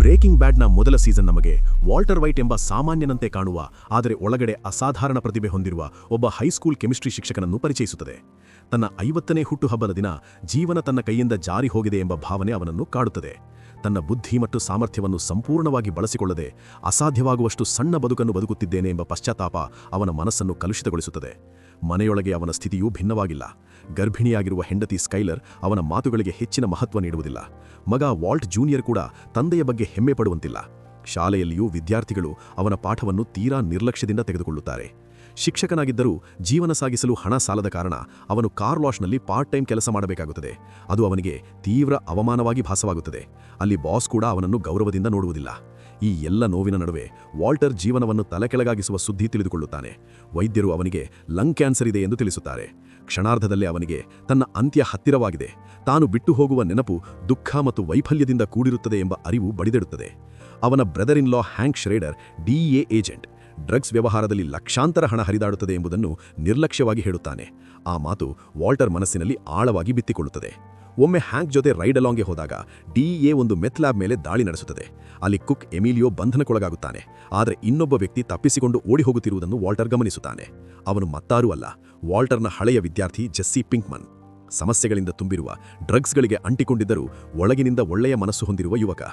Breaking ಬ್ಯಾಡ್ನ ಮೊದಲ season ನಮಗೆ Walter white ಎಂಬ ಸಾಮಾನ್ಯನಂತೆ ಕಾಣುವ ಆದರೆ ಒಳಗಡೆ ಅಸಾಧಾರಣ ಪ್ರತಿಭೆ ಹೊಂದಿರುವ ಒಬ್ಬ ಹೈಸ್ಕೂಲ್ ಕೆಮಿಸ್ಟ್ರಿ ಶಿಕ್ಷಕನನ್ನು ಪರಿಚಯಿಸುತ್ತದೆ. ತನ್ನ 50ನೇ ಹುಟ್ಟುಹಬ್ಬದ ದಿನ ಜೀವನ ತನ್ನ ಕೈಯಿಂದ ಜಾರಿ ಹೋಗಿದೆ ಎಂಬ ಭಾವನೆ ಅವನನ್ನು ಕಾಡುತ್ತದೆ. ತನ್ನ ಬುದ್ಧಿ ಮತ್ತು ಸಾಮರ್ಥ್ಯವನ್ನು ಸಂಪೂರ್ಣವಾಗಿ ಬಳಸಿಕೊಳ್ಳದೆ ಅಸಾಧ್ಯವಾಗುವಷ್ಟು ಸಣ್ಣ ಬದುಕನ್ನು ಬದುಕುತ್ತಿದ್ದೇನೆ ಎಂಬ ಪಶ್ಚಾತ್ತಾಪ ಅವನ ಮನಸ್ಸನ್ನು ಕಲುಷಿತಗೊಳಿಸುತ್ತದೆ. ಮನೆಯೊಳಗೆ ಅವನ ಸ್ಥಿತಿಯೂ ಭಿನ್ನವಾಗಿಲ್ಲ. ಗರ್ಭಿಣಿಯಾಗಿರುವ ಹೆಂಡತಿ ಸ್ಕೈಲರ್ ಅವನ ಮಾತುಗಳಿಗೆ ಹೆಚ್ಚಿನ ಮಹತ್ವ ನೀಡುವುದಿಲ್ಲ. ಮಗ ವಾಲ್ಟ್ ಜೂನಿಯರ್ ಕೂಡ ತಂದೆಯ ಬಗ್ಗೆ ಹೆಮ್ಮೆ ಪಡುವಂತಿಲ್ಲ. ಶಾಲೆಯಲ್ಲಿಯೂ ವಿದ್ಯಾರ್ಥಿಗಳು ಅವನ ಪಾಠವನ್ನು ತೀರಾ ನಿರ್ಲಕ್ಷ್ಯದಿಂದ ತೆಗೆದುಕೊಳ್ಳುತ್ತಾರೆ. ಶಿಕ್ಷಕನಾಗಿದ್ದರೂ ಜೀವನ ಸಾಗಿಸಲು ಹಣ ಸಾಲದ ಕಾರಣ ಅವನು ಕಾರ್ ವಾಶ್ನಲ್ಲಿ ಪಾರ್ಟ್ ಟೈಮ್ ಕೆಲಸ ಮಾಡಬೇಕಾಗುತ್ತದೆ. ಅದು ಅವನಿಗೆ ತೀವ್ರ ಅವಮಾನವಾಗಿ ಭಾಸವಾಗುತ್ತದೆ. ಅಲ್ಲಿ ಬಾಸ್ ಕೂಡ ಅವನನ್ನು ಗೌರವದಿಂದ ನೋಡುವುದಿಲ್ಲ. ಈ ಎಲ್ಲ ನೋವಿನ ನಡುವೆ ವಾಲ್ಟರ್ ಜೀವನವನ್ನು ತಲೆಕೆಳಗಾಗಿಸುವ ಸುದ್ದಿ ತಿಳಿದುಕೊಳ್ಳುತ್ತಾನೆ. ವೈದ್ಯರು ಅವನಿಗೆ ಲಂಗ್ ಕ್ಯಾನ್ಸರ್ ಇದೆ ಎಂದು ತಿಳಿಸುತ್ತಾರೆ. ಕ್ಷಣಾರ್ಧದಲ್ಲೇ ಅವನಿಗೆ ತನ್ನ ಅಂತ್ಯ ಹತ್ತಿರವಾಗಿದೆ. ತಾನು ಬಿಟ್ಟು ಹೋಗುವ ನೆನಪು ದುಃಖ ಮತ್ತು ವೈಫಲ್ಯದಿಂದ ಕೂಡಿರುತ್ತದೆ ಎಂಬ ಅರಿವು ಬಡಿದೆಡುತ್ತದೆ. ಅವನ brother in law Hank Schrader DEA agent drugs ವ್ಯವಹಾರದಲ್ಲಿ ಲಕ್ಷಾಂತರ ಹಣ ಹರಿದಾಡುತ್ತದೆ ಎಂಬುದನ್ನು ನಿರ್ಲಕ್ಷ್ಯವಾಗಿ ಹೇಳುತ್ತಾನೆ. ಆ ಮಾತು ವಾಲ್ಟರ್ ಮನಸ್ಸಿನಲ್ಲಿ ಆಳವಾಗಿ ಬಿತ್ತಿಕೊಳ್ಳುತ್ತದೆ. ಒಮ್ಮೆ ಹ್ಯಾಂಕ್ ಜೊತೆ ರೈಡ್ ಅಲಾಂಗ್ಗೆ ಹೋದಾಗ DEA ಒಂದು ಮೆತ್ ಲ್ಯಾಬ್ ಮೇಲೆ ದಾಳಿ ನಡೆಸುತ್ತದೆ. ಅಲ್ಲಿ ಕುಕ್ ಎಮಿಲಿಯೋ ಬಂಧನಕ್ಕೊಳಗಾಗುತ್ತಾನೆ. ಆದರೆ ಇನ್ನೊಬ್ಬ ವ್ಯಕ್ತಿ ತಪ್ಪಿಸಿಕೊಂಡು ಓಡಿ ಹೋಗುತ್ತಿರುವುದನ್ನು ವಾಲ್ಟರ್ ಗಮನಿಸುತ್ತಾನೆ. ಅವನು ಮತ್ತಾರೂ ಅಲ್ಲ, ವಾಲ್ಟರ್ನ ಹಳೆಯ ವಿದ್ಯಾರ್ಥಿ ಜೆಸ್ಸಿ ಪಿಂಕ್ಮನ್. ಸಮಸ್ಯೆಗಳಿಂದ ತುಂಬಿರುವ, ಡ್ರಗ್ಸ್ಗಳಿಗೆ ಅಂಟಿಕೊಂಡಿದ್ದರೂ ಒಳಗಿನಿಂದ ಒಳ್ಳೆಯ ಮನಸ್ಸು ಹೊಂದಿರುವ ಯುವಕ.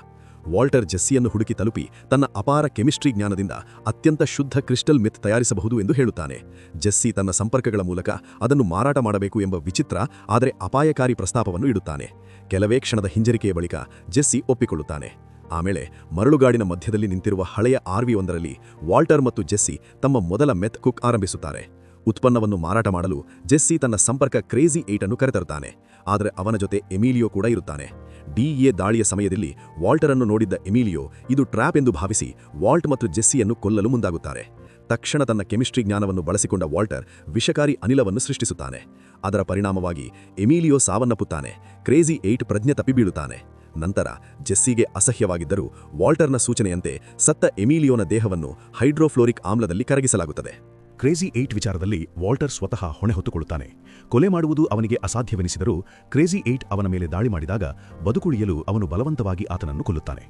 ವಾಲ್ಟರ್ ಜೆಸ್ಸಿಯನ್ನು ಹುಡುಕಿ ತಲುಪಿ ತನ್ನ ಅಪಾರ ಕೆಮಿಸ್ಟ್ರಿ ಜ್ಞಾನದಿಂದ ಅತ್ಯಂತ ಶುದ್ಧ ಕ್ರಿಸ್ಟಲ್ ಮೆತ್ ತಯಾರಿಸಬಹುದು ಎಂದು ಹೇಳುತ್ತಾನೆ. ಜೆಸ್ಸಿ ತನ್ನ ಸಂಪರ್ಕಗಳ ಮೂಲಕ ಅದನ್ನು ಮಾರಾಟ ಮಾಡಬೇಕು ಎಂಬ ವಿಚಿತ್ರ ಆದರೆ ಅಪಾಯಕಾರಿ ಪ್ರಸ್ತಾಪವನ್ನು ಇಡುತ್ತಾನೆ. ಕೆಲವೇ ಕ್ಷಣದ ಹಿಂಜರಿಕೆಯ ಬಳಿಕ ಜೆಸ್ಸಿ ಒಪ್ಪಿಕೊಳ್ಳುತ್ತಾನೆ. ಆಮೇಲೆ ಮರಳುಗಾಡಿನ ಮಧ್ಯದಲ್ಲಿ ನಿಂತಿರುವ ಹಳೆಯ RV1ರಲ್ಲಿ ವಾಲ್ಟರ್ ಮತ್ತು ಜೆಸ್ಸಿ ತಮ್ಮ ಮೊದಲ ಮೆತ್ ಕುಕ್ ಆರಂಭಿಸುತ್ತಾರೆ. ಉತ್ಪನ್ನವನ್ನು ಮಾರಾಟ ಮಾಡಲು ಜೆಸ್ಸಿ ತನ್ನ ಸಂಪರ್ಕ ಕ್ರೇಜಿ 8 ಅನ್ನು ಕರೆತರುತ್ತಾನೆ. ಆದರೆ ಅವನ ಜೊತೆ ಎಮಿಲಿಯೋ ಕೂಡ ಇರುತ್ತಾನೆ. DEA ದಾಳಿಯ ಸಮಯದಲ್ಲಿ ವಾಲ್ಟರ್ ಅನ್ನು ನೋಡಿದ್ದ ಎಮಿಲಿಯೋ ಇದು ಟ್ರ್ಯಾಪ್ ಎಂದು ಭಾವಿಸಿ ವಾಲ್ಟ್ ಮತ್ತು ಜೆಸ್ಸಿಯನ್ನು ಕೊಲ್ಲಲು ಮುಂದಾಗುತ್ತಾರೆ. ತಕ್ಷಣ ತನ್ನ ಕೆಮಿಸ್ಟ್ರಿ ಜ್ಞಾನವನ್ನು ಬಳಸಿಕೊಂಡ ವಾಲ್ಟರ್ ವಿಷಕಾರಿ ಅನಿಲವನ್ನು ಸೃಷ್ಟಿಸುತ್ತಾನೆ. ಅದರ ಪರಿಣಾಮವಾಗಿ ಎಮಿಲಿಯೋ ಸಾವನ್ನಪ್ಪುತ್ತಾನೆ. ಕ್ರೇಜಿ 8 ಪ್ರಜ್ಞೆ ತಪ್ಪಿ ಬೀಳುತ್ತಾನೆ. ನಂತರ ಜೆಸ್ಸಿಗೆ ಅಸಹ್ಯವಾಗಿದ್ದರೂ ವಾಲ್ಟರ್ನ ಸೂಚನೆಯಂತೆ ಸತ್ತ ಎಮಿಲಿಯೋನ ದೇಹವನ್ನು ಹೈಡ್ರೋಫ್ಲೋರಿಕ್ ಆಮ್ಲದಲ್ಲಿ ಕರಗಿಸಲಾಗುತ್ತದೆ. ಕ್ರೇಜಿ 8 ವಿಚಾರದಲ್ಲಿ ವಾಲ್ಟರ್ ಸ್ವತಃ ಹೊಣೆ ಹೊತ್ತುಕೊಳ್ಳುತ್ತಾನೆ. ಕೊಲೆ ಮಾಡುವುದು ಅವನಿಗೆ ಅಸಾಧ್ಯವೆನಿಸಿದರೂ ಕ್ರೇಜಿ 8 ಅವನ ಮೇಲೆ ದಾಳಿ ಮಾಡಿದಾಗ ಬದುಕುಳಿಯಲು ಅವನು ಬಲವಂತವಾಗಿ ಆತನನ್ನು ಕೊಲ್ಲುತ್ತಾನೆ.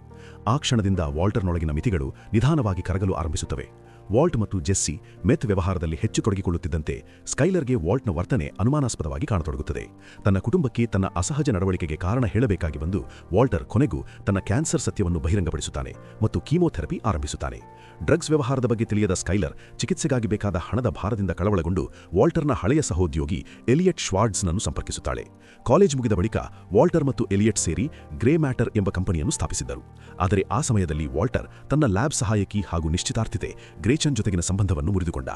ಆ ಕ್ಷಣದಿಂದ ವಾಲ್ಟರ್ನೊಳಗಿನ ಮಿತಿಗಳು ನಿಧಾನವಾಗಿ ಕರಗಲು ಆರಂಭಿಸುತ್ತವೆ. ವಾಲ್ಟ್ ಮತ್ತು ಜೆಸ್ಸಿ ಮೆತ್ ವ್ಯವಹಾರದಲ್ಲಿ ಹೆಚ್ಚು ತೊಡಗಿಕೊಳ್ಳುತ್ತಿದ್ದಂತೆ ಸ್ಕೈಲರ್ಗೆ ವಾಲ್ಟ್ನ ವರ್ತನೆ ಅನುಮಾನಾಸ್ಪದವಾಗಿ ಕಾಣತೊಡಗುತ್ತದೆ. ತನ್ನ ಕುಟುಂಬಕ್ಕೆ ತನ್ನ ಅಸಹಜ ನಡವಳಿಕೆಗೆ ಕಾರಣ ಹೇಳಬೇಕಾಗಿ ಬಂದು ವಾಲ್ಟರ್ ಕೊನೆಗೂ ತನ್ನ ಕ್ಯಾನ್ಸರ್ ಸತ್ಯವನ್ನು ಬಹಿರಂಗಪಡಿಸುತ್ತಾನೆ ಮತ್ತು ಕೀಮೋಥೆರಪಿ ಆರಂಭಿಸುತ್ತಾನೆ. ಡ್ರಗ್ಸ್ ವ್ಯವಹಾರದ ಬಗ್ಗೆ ತಿಳಿಯದ ಸ್ಕೈಲರ್ ಚಿಕಿತ್ಸೆಗಾಗಿ ಬೇಕಾದ ಹಣದ ಭಾರದಿಂದ ಕಳವಳಗೊಂಡು ವಾಲ್ಟರ್ನ ಹಳೆಯ ಸಹೋದ್ಯೋಗಿ ಎಲಿಯಟ್ ಶ್ವಾರ್ಡ್ಸ್ನನ್ನು ಸಂಪರ್ಕಿಸುತ್ತಾಳೆ. ಕಾಲೇಜ್ ಮುಗಿದ ಬಳಿಕ ವಾಲ್ಟರ್ ಮತ್ತು ಎಲಿಯಟ್ ಸೇರಿ ಗ್ರೇ ಮ್ಯಾಟರ್ ಎಂಬ ಕಂಪನಿಯನ್ನು ಸ್ಥಾಪಿಸಿದ್ದರು. ಆದರೆ ಆ ಸಮಯದಲ್ಲಿ ವಾಲ್ಟರ್ ತನ್ನ ಲ್ಯಾಬ್ ಸಹಾಯಕಿ ಹಾಗೂ ನಿಶ್ಚಿತಾರ್ಥಿತೆ ಗ್ರೇಚನ್ ಜೊತೆಗಿನ ಸಂಬಂಧವನ್ನು ಮುರಿದುಕೊಂಡ.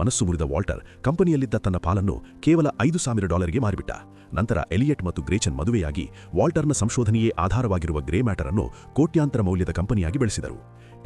ಮನಸ್ಸು ಮುರಿದ ವಾಲ್ಟರ್ ಕಂಪನಿಯಲ್ಲಿದ್ದ ತನ್ನ ಪಾಲನ್ನು ಕೇವಲ $5,000 ಮಾರಿಬಿಟ್ಟ. ನಂತರ ಎಲಿಯಟ್ ಮತ್ತು ಗ್ರೇಚನ್ ಮದುವೆಯಾಗಿ ವಾಲ್ಟರ್ನ ಸಂಶೋಧನೆಯೇ ಆಧಾರವಾಗಿರುವ ಗ್ರೇ ಮ್ಯಾಟರ್ ಅನ್ನು ಕೋಟ್ಯಾಂತರ ಮೌಲ್ಯದ ಕಂಪನಿಯಾಗಿ ಬೆಳೆಸಿದರು.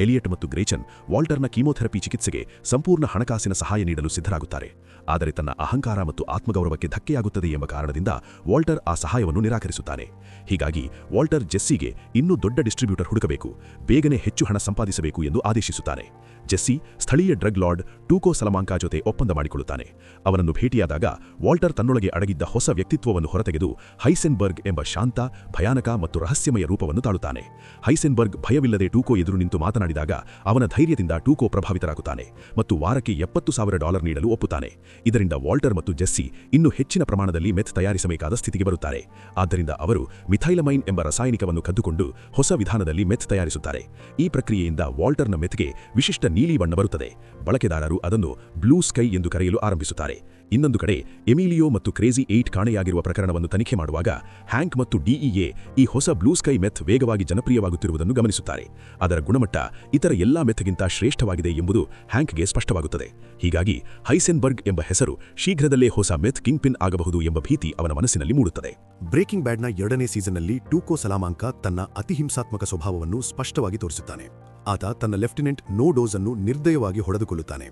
ಎಲಿಯಟ್ ಮತ್ತು ಗ್ರೇಚನ್ ವಾಲ್ಟರ್ನ ಕೀಮೋಥೆರಪಿ ಚಿಕಿತ್ಸೆಗೆ ಸಂಪೂರ್ಣ ಹಣಕಾಸಿನ ಸಹಾಯ ನೀಡಲು ಸಿದ್ಧರಾಗುತ್ತಾರೆ. ಆದರೆ ತನ್ನ ಅಹಂಕಾರ ಮತ್ತು ಆತ್ಮಗೌರವಕ್ಕೆ ಧಕ್ಕೆಯಾಗುತ್ತದೆ ಎಂಬ ಕಾರಣದಿಂದ ವಾಲ್ಟರ್ ಆ ಸಹಾಯವನ್ನು ನಿರಾಕರಿಸುತ್ತಾನೆ. ಹೀಗಾಗಿ ವಾಲ್ಟರ್ ಜೆಸ್ಸಿಗೆ ಇನ್ನೂ ದೊಡ್ಡ ಡಿಸ್ಟ್ರಿಬ್ಯೂಟರ್ ಹುಡುಕಬೇಕು, ಬೇಗನೆ ಹೆಚ್ಚು ಹಣ ಸಂಪಾದಿಸಬೇಕು ಎಂದು ಆದೇಶಿಸುತ್ತಾನೆ. ಜೆಸ್ಸಿ ಸ್ಥಳೀಯ ಡ್ರಗ್ ಲಾರ್ಡ್ ಟೂಕೋ ಸಲಾಮಾಂಕಾ ಜೊತೆ ಒಪ್ಪಂದ ಮಾಡಿಕೊಳ್ಳುತ್ತಾನೆ. ಅವನನ್ನು ಭೇಟಿಯಾದಾಗ ವಾಲ್ಟರ್ ತನ್ನೊಳಗೆ ಅಡಗಿದ್ದ ಹೊಸ ವ್ಯಕ್ತಿತ್ವವನ್ನು ಹೊರತೆಗೆದು ಹೈಸೆನ್ಬರ್ಗ್ ಎಂಬ ಶಾಂತ, ಭಯಾನಕ ಮತ್ತು ರಹಸ್ಯಮಯ ರೂಪವನ್ನು ತಾಳುತ್ತಾನೆ. ಹೈಸೆನ್ಬರ್ಗ್ ಭಯವಿಲ್ಲದೆ ಟೂಕೋ ಎದುರು ನಿಂತು ಮಾತನಾಡಿದಾಗ ಅವನ ಧೈರ್ಯದಿಂದ ಟೂಕೋ ಪ್ರಭಾವಿತರಾಗುತ್ತಾನೆ ಮತ್ತು ವಾರಕ್ಕೆ $70,000 ನೀಡಲು ಒಪ್ಪುತ್ತಾನೆ. ಇದರಿಂದ ವಾಲ್ಟರ್ ಮತ್ತು ಜೆಸ್ಸಿ ಇನ್ನೂ ಹೆಚ್ಚಿನ ಪ್ರಮಾಣದಲ್ಲಿ ಮೆತ್ ತಯಾರಿಸಬೇಕಾದ ಸ್ಥಿತಿಗೆ ಬರುತ್ತಾರೆ. ಆದ್ದರಿಂದ ಅವರು ಮಿಥೈಲಮೈನ್ ಎಂಬ ರಾಸಾಯನಿಕವನ್ನು ಕದ್ದುಕೊಂಡು ಹೊಸ ವಿಧಾನದಲ್ಲಿ ಮೆತ್ ತಯಾರಿಸುತ್ತಾರೆ. ಈ ಪ್ರಕ್ರಿಯೆಯಿಂದ ವಾಲ್ಟರ್ನ ಮೆತ್ಗೆ ವಿಶಿಷ್ಟ ನೀಲಿ ಬಣ್ಣ ಬರುತ್ತದೆ. ಬಳಕೆದಾರರು ಅದನ್ನು ಬ್ಲೂ ಸ್ಕೈ ಎಂದು ಕರೆಯಲು ಆರಂಭಿಸುತ್ತಾರೆ. ಇನ್ನೊಂದು ಕಡೆ ಎಮಿಲಿಯೋ ಮತ್ತು ಕ್ರೇಜಿ 8 ಕಾಣೆಯಾಗಿರುವ ಪ್ರಕರಣವನ್ನು ತನಿಖೆ ಮಾಡುವಾಗ ಹ್ಯಾಂಕ್ ಮತ್ತು DEA ಈ ಹೊಸ ಬ್ಲೂ ಸ್ಕೈ ಮೆತ್ ವೇಗವಾಗಿ ಜನಪ್ರಿಯವಾಗುತ್ತಿರುವುದನ್ನು ಗಮನಿಸುತ್ತಾರೆ. ಅದರ ಗುಣಮಟ್ಟ ಇತರ ಎಲ್ಲಾ ಮೆತ್ಗಿಂತ ಶ್ರೇಷ್ಠವಾಗಿದೆ ಎಂಬುದು ಹ್ಯಾಂಕ್ಗೆ ಸ್ಪಷ್ಟವಾಗುತ್ತದೆ. ಹೀಗಾಗಿ ಹೈಸೆನ್ಬರ್ಗ್ ಎಂಬ ಹೆಸರು ಶೀಘ್ರದಲ್ಲೇ ಹೊಸ ಮೆತ್ ಕಿಂಗ್ ಪಿನ್ ಆಗಬಹುದು ಎಂಬ ಭೀತಿ ಅವನ ಮನಸ್ಸಿನಲ್ಲಿ ಮೂಡುತ್ತದೆ. ಬ್ರೇಕಿಂಗ್ ಬ್ಯಾಡ್ನ 2ನೇ ಸೀಸನ್ನಲ್ಲಿ ಟೂಕೋ ಸಲಾಮಾಂಕಾ ತನ್ನ ಅತಿಹಿಂಸಾತ್ಮಕ ಸ್ವಭಾವವನ್ನು ಸ್ಪಷ್ಟವಾಗಿ ತೋರಿಸುತ್ತಾನೆ. ಆತ ತನ್ನ ಲೆಫ್ಟಿನೆಂಟ್ ನೋ ಡೋಸ್ ಅನ್ನು ನಿರ್ದಯವಾಗಿ ಹೊಡೆದುಕೊಳ್ಳುತ್ತಾನೆ.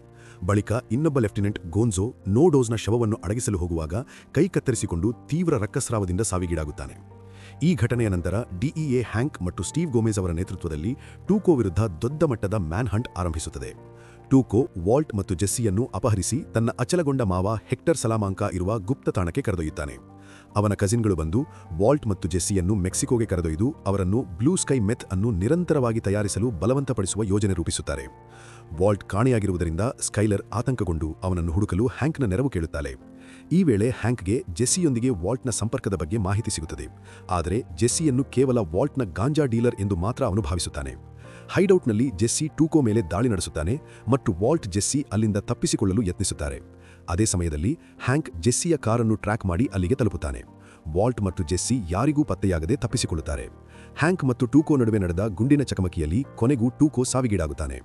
ಬಳಿಕ ಇನ್ನೊಬ್ಬ ಲೆಫ್ಟಿನೆಂಟ್ ಗೋನ್ಜೋ ನೋ ಡೋಸ್ನ ಶವವನ್ನು ಅಡಗಿಸಲು ಹೋಗುವಾಗ ಕೈ ಕತ್ತರಿಸಿಕೊಂಡು ತೀವ್ರ ರಕ್ತಸ್ರಾವದಿಂದ ಸಾವಿಗೀಡಾಗುತ್ತಾನೆ. ಈ ಘಟನೆಯ ನಂತರ DEA ಹ್ಯಾಂಕ್ ಮತ್ತು ಸ್ಟೀವ್ ಗೋಮೆಜ್ ಅವರ ನೇತೃತ್ವದಲ್ಲಿ ಟೂಕೋ ವಿರುದ್ಧ ದೊಡ್ಡ ಮಟ್ಟದ ಮ್ಯಾನ್ ಹಂಟ್ ಆರಂಭಿಸುತ್ತದೆ. ಟೂಕೋ ವಾಲ್ಟ್ ಮತ್ತು ಜೆಸ್ಸಿಯನ್ನು ಅಪಹರಿಸಿ ತನ್ನ ಅಚಲಗೊಂಡ ಮಾವ ಹೆಕ್ಟರ್ ಸಲಾಮಾಂಕಾ ಇರುವ ಗುಪ್ತ ತಾಣಕ್ಕೆ ಕರೆದೊಯ್ಯುತ್ತಾನೆ. ಅವನ ಕಸಿನ್ಗಳು ಬಂದು ವಾಲ್ಟ್ ಮತ್ತು ಜೆಸ್ಸಿಯನ್ನು ಮೆಕ್ಸಿಕೋಗೆ ಕರೆದೊಯ್ದು ಅವರನ್ನು ಬ್ಲೂ ಸ್ಕೈ ಮೆತ್ ಅನ್ನು ನಿರಂತರವಾಗಿ ತಯಾರಿಸಲು ಬಲವಂತಪಡಿಸುವ ಯೋಜನೆ ರೂಪಿಸುತ್ತಾರೆ. ವಾಲ್ಟ್ ಕಾಣೆಯಾಗಿರುವುದರಿಂದ ಸ್ಕೈಲರ್ ಆತಂಕಗೊಂಡು ಅವನನ್ನು ಹುಡುಕಲು ಹ್ಯಾಂಕ್ನ ನೆರವು ಕೇಳುತ್ತಾಳೆ. ಈ ವೇಳೆ ಹ್ಯಾಂಕ್ಗೆ ಜೆಸ್ಸಿಯೊಂದಿಗೆ ವಾಲ್ಟ್ನ ಸಂಪರ್ಕದ ಬಗ್ಗೆ ಮಾಹಿತಿ ಸಿಗುತ್ತದೆ. ಆದರೆ ಜೆಸ್ಸಿಯನ್ನು ಕೇವಲ ವಾಲ್ಟ್ನ ಗಾಂಜಾ ಡೀಲರ್ ಎಂದು ಮಾತ್ರ ಅವನು ಭಾವಿಸುತ್ತಾನೆ. ಹೈಡೌಟ್ನಲ್ಲಿ ಜೆಸ್ಸಿ ಟೂಕೋ ಮೇಲೆ ದಾಳಿ ನಡೆಸುತ್ತಾನೆ ಮತ್ತು ವಾಲ್ಟ್ ಜೆಸ್ಸಿ ಅಲ್ಲಿಂದ ತಪ್ಪಿಸಿಕೊಳ್ಳಲು ಯತ್ನಿಸುತ್ತಾರೆ. ಅದೇ ಸಮಯದಲ್ಲಿ ಹ್ಯಾಂಕ್ ಜೆಸ್ಸಿಯ ಕಾರನ್ನು ಟ್ರ್ಯಾಕ್ ಮಾಡಿ ಅಲ್ಲಿಗೆ ತಲುಪುತ್ತಾನೆ. ವಾಲ್ಟ್ ಮತ್ತು ಜೆಸ್ಸಿ ಯಾರಿಗೂ ಪತ್ತೆಯಾಗದೆ ತಪ್ಪಿಸಿಕೊಳ್ಳುತ್ತಾರೆ. ಹ್ಯಾಂಕ್ ಮತ್ತು ಟೂಕೋ ನಡುವೆ ನಡೆದ ಗುಂಡಿನ ಚಕಮಕಿಯಲ್ಲಿ ಕೊನೆಗೂ ಟೂಕೋ ಸಾವಿಗೀಡಾಗುತ್ತಾನೆ.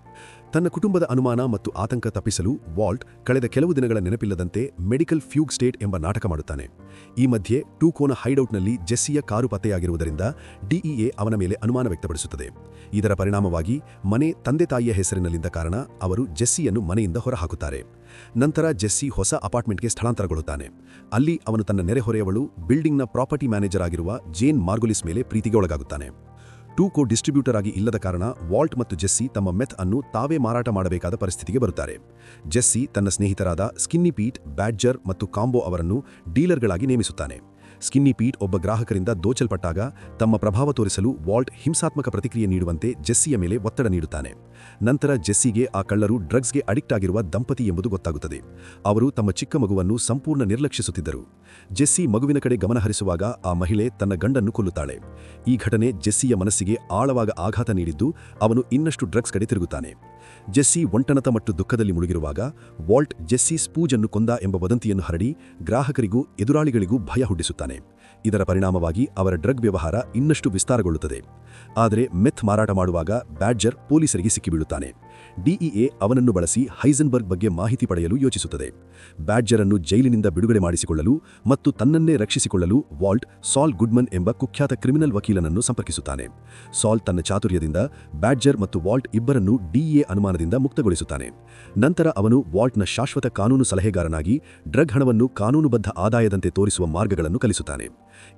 ತನ್ನ ಕುಟುಂಬದ ಅನುಮಾನ ಮತ್ತು ಆತಂಕ ತಪ್ಪಿಸಲು ವಾಲ್ಟ್ ಕಳೆದ ಕೆಲವು ದಿನಗಳ ನೆನಪಿಲ್ಲದಂತೆ ಮೆಡಿಕಲ್ ಫ್ಯೂಗ್ ಸ್ಟೇಟ್ ಎಂಬ ನಾಟಕ ಮಾಡುತ್ತಾನೆ. ಈ ಮಧ್ಯೆ ಟೂಕೋನ ಹೈಡೌಟ್ನಲ್ಲಿ ಜೆಸ್ಸಿಯ ಕಾರು ಪತ್ತೆಯಾಗಿರುವುದರಿಂದ ಡಿಇಎ ಅವನ ಮೇಲೆ ಅನುಮಾನ ವ್ಯಕ್ತಪಡಿಸುತ್ತದೆ. ಇದರ ಪರಿಣಾಮವಾಗಿ ಮನೆ ತಂದೆ ತಾಯಿಯ ಹೆಸರಿನಲ್ಲಿದ್ದ ಕಾರಣ ಅವರು ಜೆಸ್ಸಿಯನ್ನು ಮನೆಯಿಂದ ಹೊರಹಾಕುತ್ತಾರೆ. ನಂತರ ಜೆಸ್ಸಿ ಹೊಸ ಅಪಾರ್ಟ್ಮೆಂಟ್ಗೆ ಸ್ಥಳಾಂತರಗೊಳ್ಳುತ್ತಾನೆ. ಅಲ್ಲಿ ಅವನು ತನ್ನ ನೆರೆಹೊರೆಯವಳು ಬಿಲ್ಡಿಂಗ್ನ ಪ್ರಾಪರ್ಟಿ ಮ್ಯಾನೇಜರ್ ಆಗಿರುವ ಜೇನ್ ಮಾರ್ಗೊಲಿಸ್ ಮೇಲೆ ಪ್ರೀತಿಗೆ ಒಳಗಾಗುತ್ತಾನೆ. ಟೂಕೋ ಡಿಸ್ಟ್ರಿಬ್ಯೂಟರ್ ಆಗಿ ಇಲ್ಲದ ಕಾರಣ ವಾಲ್ಟ್ ಮತ್ತು ಜೆಸ್ಸಿ ತಮ್ಮ ಮೆತ್ ಅನ್ನು ತಾವೇ ಮಾರಾಟ ಮಾಡಬೇಕಾದ ಪರಿಸ್ಥಿತಿಗೆ ಬರುತ್ತಾರೆ. ಜೆಸ್ಸಿ ತನ್ನ ಸ್ನೇಹಿತರಾದ ಸ್ಕಿನ್ನಿ ಪೀಟ್, ಬ್ಯಾಡ್ಜರ್ ಮತ್ತು ಕಾಂಬೋ ಅವರನ್ನು ಡೀಲರ್ಗಳಾಗಿ ನೇಮಿಸುತ್ತಾನೆ. ಸ್ಕಿನ್ನಿ ಪೀಟ್ ಒಬ್ಬ ಗ್ರಾಹಕರಿಂದ ದೋಚಲ್ಪಟ್ಟಾಗ ತಮ್ಮ ಪ್ರಭಾವ ತೋರಿಸಲು ವಾಲ್ಟ್ ಹಿಂಸಾತ್ಮಕ ಪ್ರತಿಕ್ರಿಯೆ ನೀಡುವಂತೆ ಜೆಸ್ಸಿಯ ಮೇಲೆ ಒತ್ತಡ ನೀಡುತ್ತಾನೆ. ನಂತರ ಜೆಸ್ಸಿಗೆ ಆ ಕಳ್ಳರು ಡ್ರಗ್ಸ್ಗೆ ಅಡಿಕ್ಟ್ ಆಗಿರುವ ದಂಪತಿ ಎಂಬುದು ಗೊತ್ತಾಗುತ್ತದೆ. ಅವರು ತಮ್ಮ ಚಿಕ್ಕ ಮಗುವನ್ನು ಸಂಪೂರ್ಣ ನಿರ್ಲಕ್ಷಿಸುತ್ತಿದ್ದರು. ಜೆಸ್ಸಿ ಮಗುವಿನ ಕಡೆ ಗಮನಹರಿಸುವಾಗ ಆ ಮಹಿಳೆ ತನ್ನ ಗಂಡನ್ನು ಕೊಲ್ಲುತ್ತಾಳೆ. ಈ ಘಟನೆ ಜೆಸ್ಸಿಯ ಮನಸ್ಸಿಗೆ ಆಳವಾದ ಆಘಾತ ನೀಡಿದ್ದು ಅವನು ಇನ್ನಷ್ಟು ಡ್ರಗ್ಸ್ ಕಡೆ ತಿರುಗುತ್ತಾನೆ. ಜೆಸ್ಸಿ ಒಂಟನತ ಮತ್ತು ದುಃಖದಲ್ಲಿ ಮುಳುಗಿರುವಾಗ ವಾಲ್ಟ್ ಜೆಸ್ಸಿ ಸ್ಪೂಜನ್ನು ಕೊಂದ ಎಂಬ ವದಂತಿಯನ್ನು ಹರಡಿ ಗ್ರಾಹಕರಿಗೂ ಎದುರಾಳಿಗಳಿಗೂ ಭಯ ಹುಟ್ಟಿಸುತ್ತಾನೆ. ಇದರ ಪರಿಣಾಮವಾಗಿ ಅವರ ಡ್ರಗ್ ವ್ಯವಹಾರ ಇನ್ನಷ್ಟು ವಿಸ್ತಾರಗೊಳ್ಳುತ್ತದೆ. ಆದರೆ ಮೆತ್ ಮಾರಾಟ ಮಾಡುವಾಗ ಬ್ಯಾಡ್ಜರ್ ಪೊಲೀಸರಿಗೆ ಸಿಕ್ಕಿಬೀಳುತ್ತಾನೆ. ಡಿಇಎ ಅವನನ್ನು ಬಳಸಿ ಹೈಸೆನ್ಬರ್ಗ್ ಬಗ್ಗೆ ಮಾಹಿತಿ ಪಡೆಯಲು ಯೋಚಿಸುತ್ತದೆ. ಬ್ಯಾಡ್ಜರ್ ಅನ್ನು ಜೈಲಿನಿಂದ ಬಿಡುಗಡೆ ಮಾಡಿಸಿಕೊಳ್ಳಲು ಮತ್ತು ತನ್ನನ್ನೇ ರಕ್ಷಿಸಿಕೊಳ್ಳಲು ವಾಲ್ಟ್ ಸಾಲ್ ಗುಡ್ಮನ್ ಎಂಬ ಕುಖ್ಯಾತ ಕ್ರಿಮಿನಲ್ ವಕೀಲನನ್ನು ಸಂಪರ್ಕಿಸುತ್ತಾನೆ. ಸಾಲ್ ತನ್ನ ಚಾತುರ್ಯದಿಂದ ಬ್ಯಾಡ್ಜರ್ ಮತ್ತು ವಾಲ್ಟ್ ಇಬ್ಬರನ್ನು ಡಿಇಎ ಅನುಮಾನದಿಂದ ಮುಕ್ತಗೊಳಿಸುತ್ತಾನೆ. ನಂತರ ಅವನು ವಾಲ್ಟ್ನ ಶಾಶ್ವತ ಕಾನೂನು ಸಲಹೆಗಾರನಾಗಿ ಡ್ರಗ್ ಹಣವನ್ನು ಕಾನೂನುಬದ್ಧ ಆದಾಯದಂತೆ ತೋರಿಸುವ ಮಾರ್ಗಗಳನ್ನು ಕಲಿಸುತ್ತಾನೆ.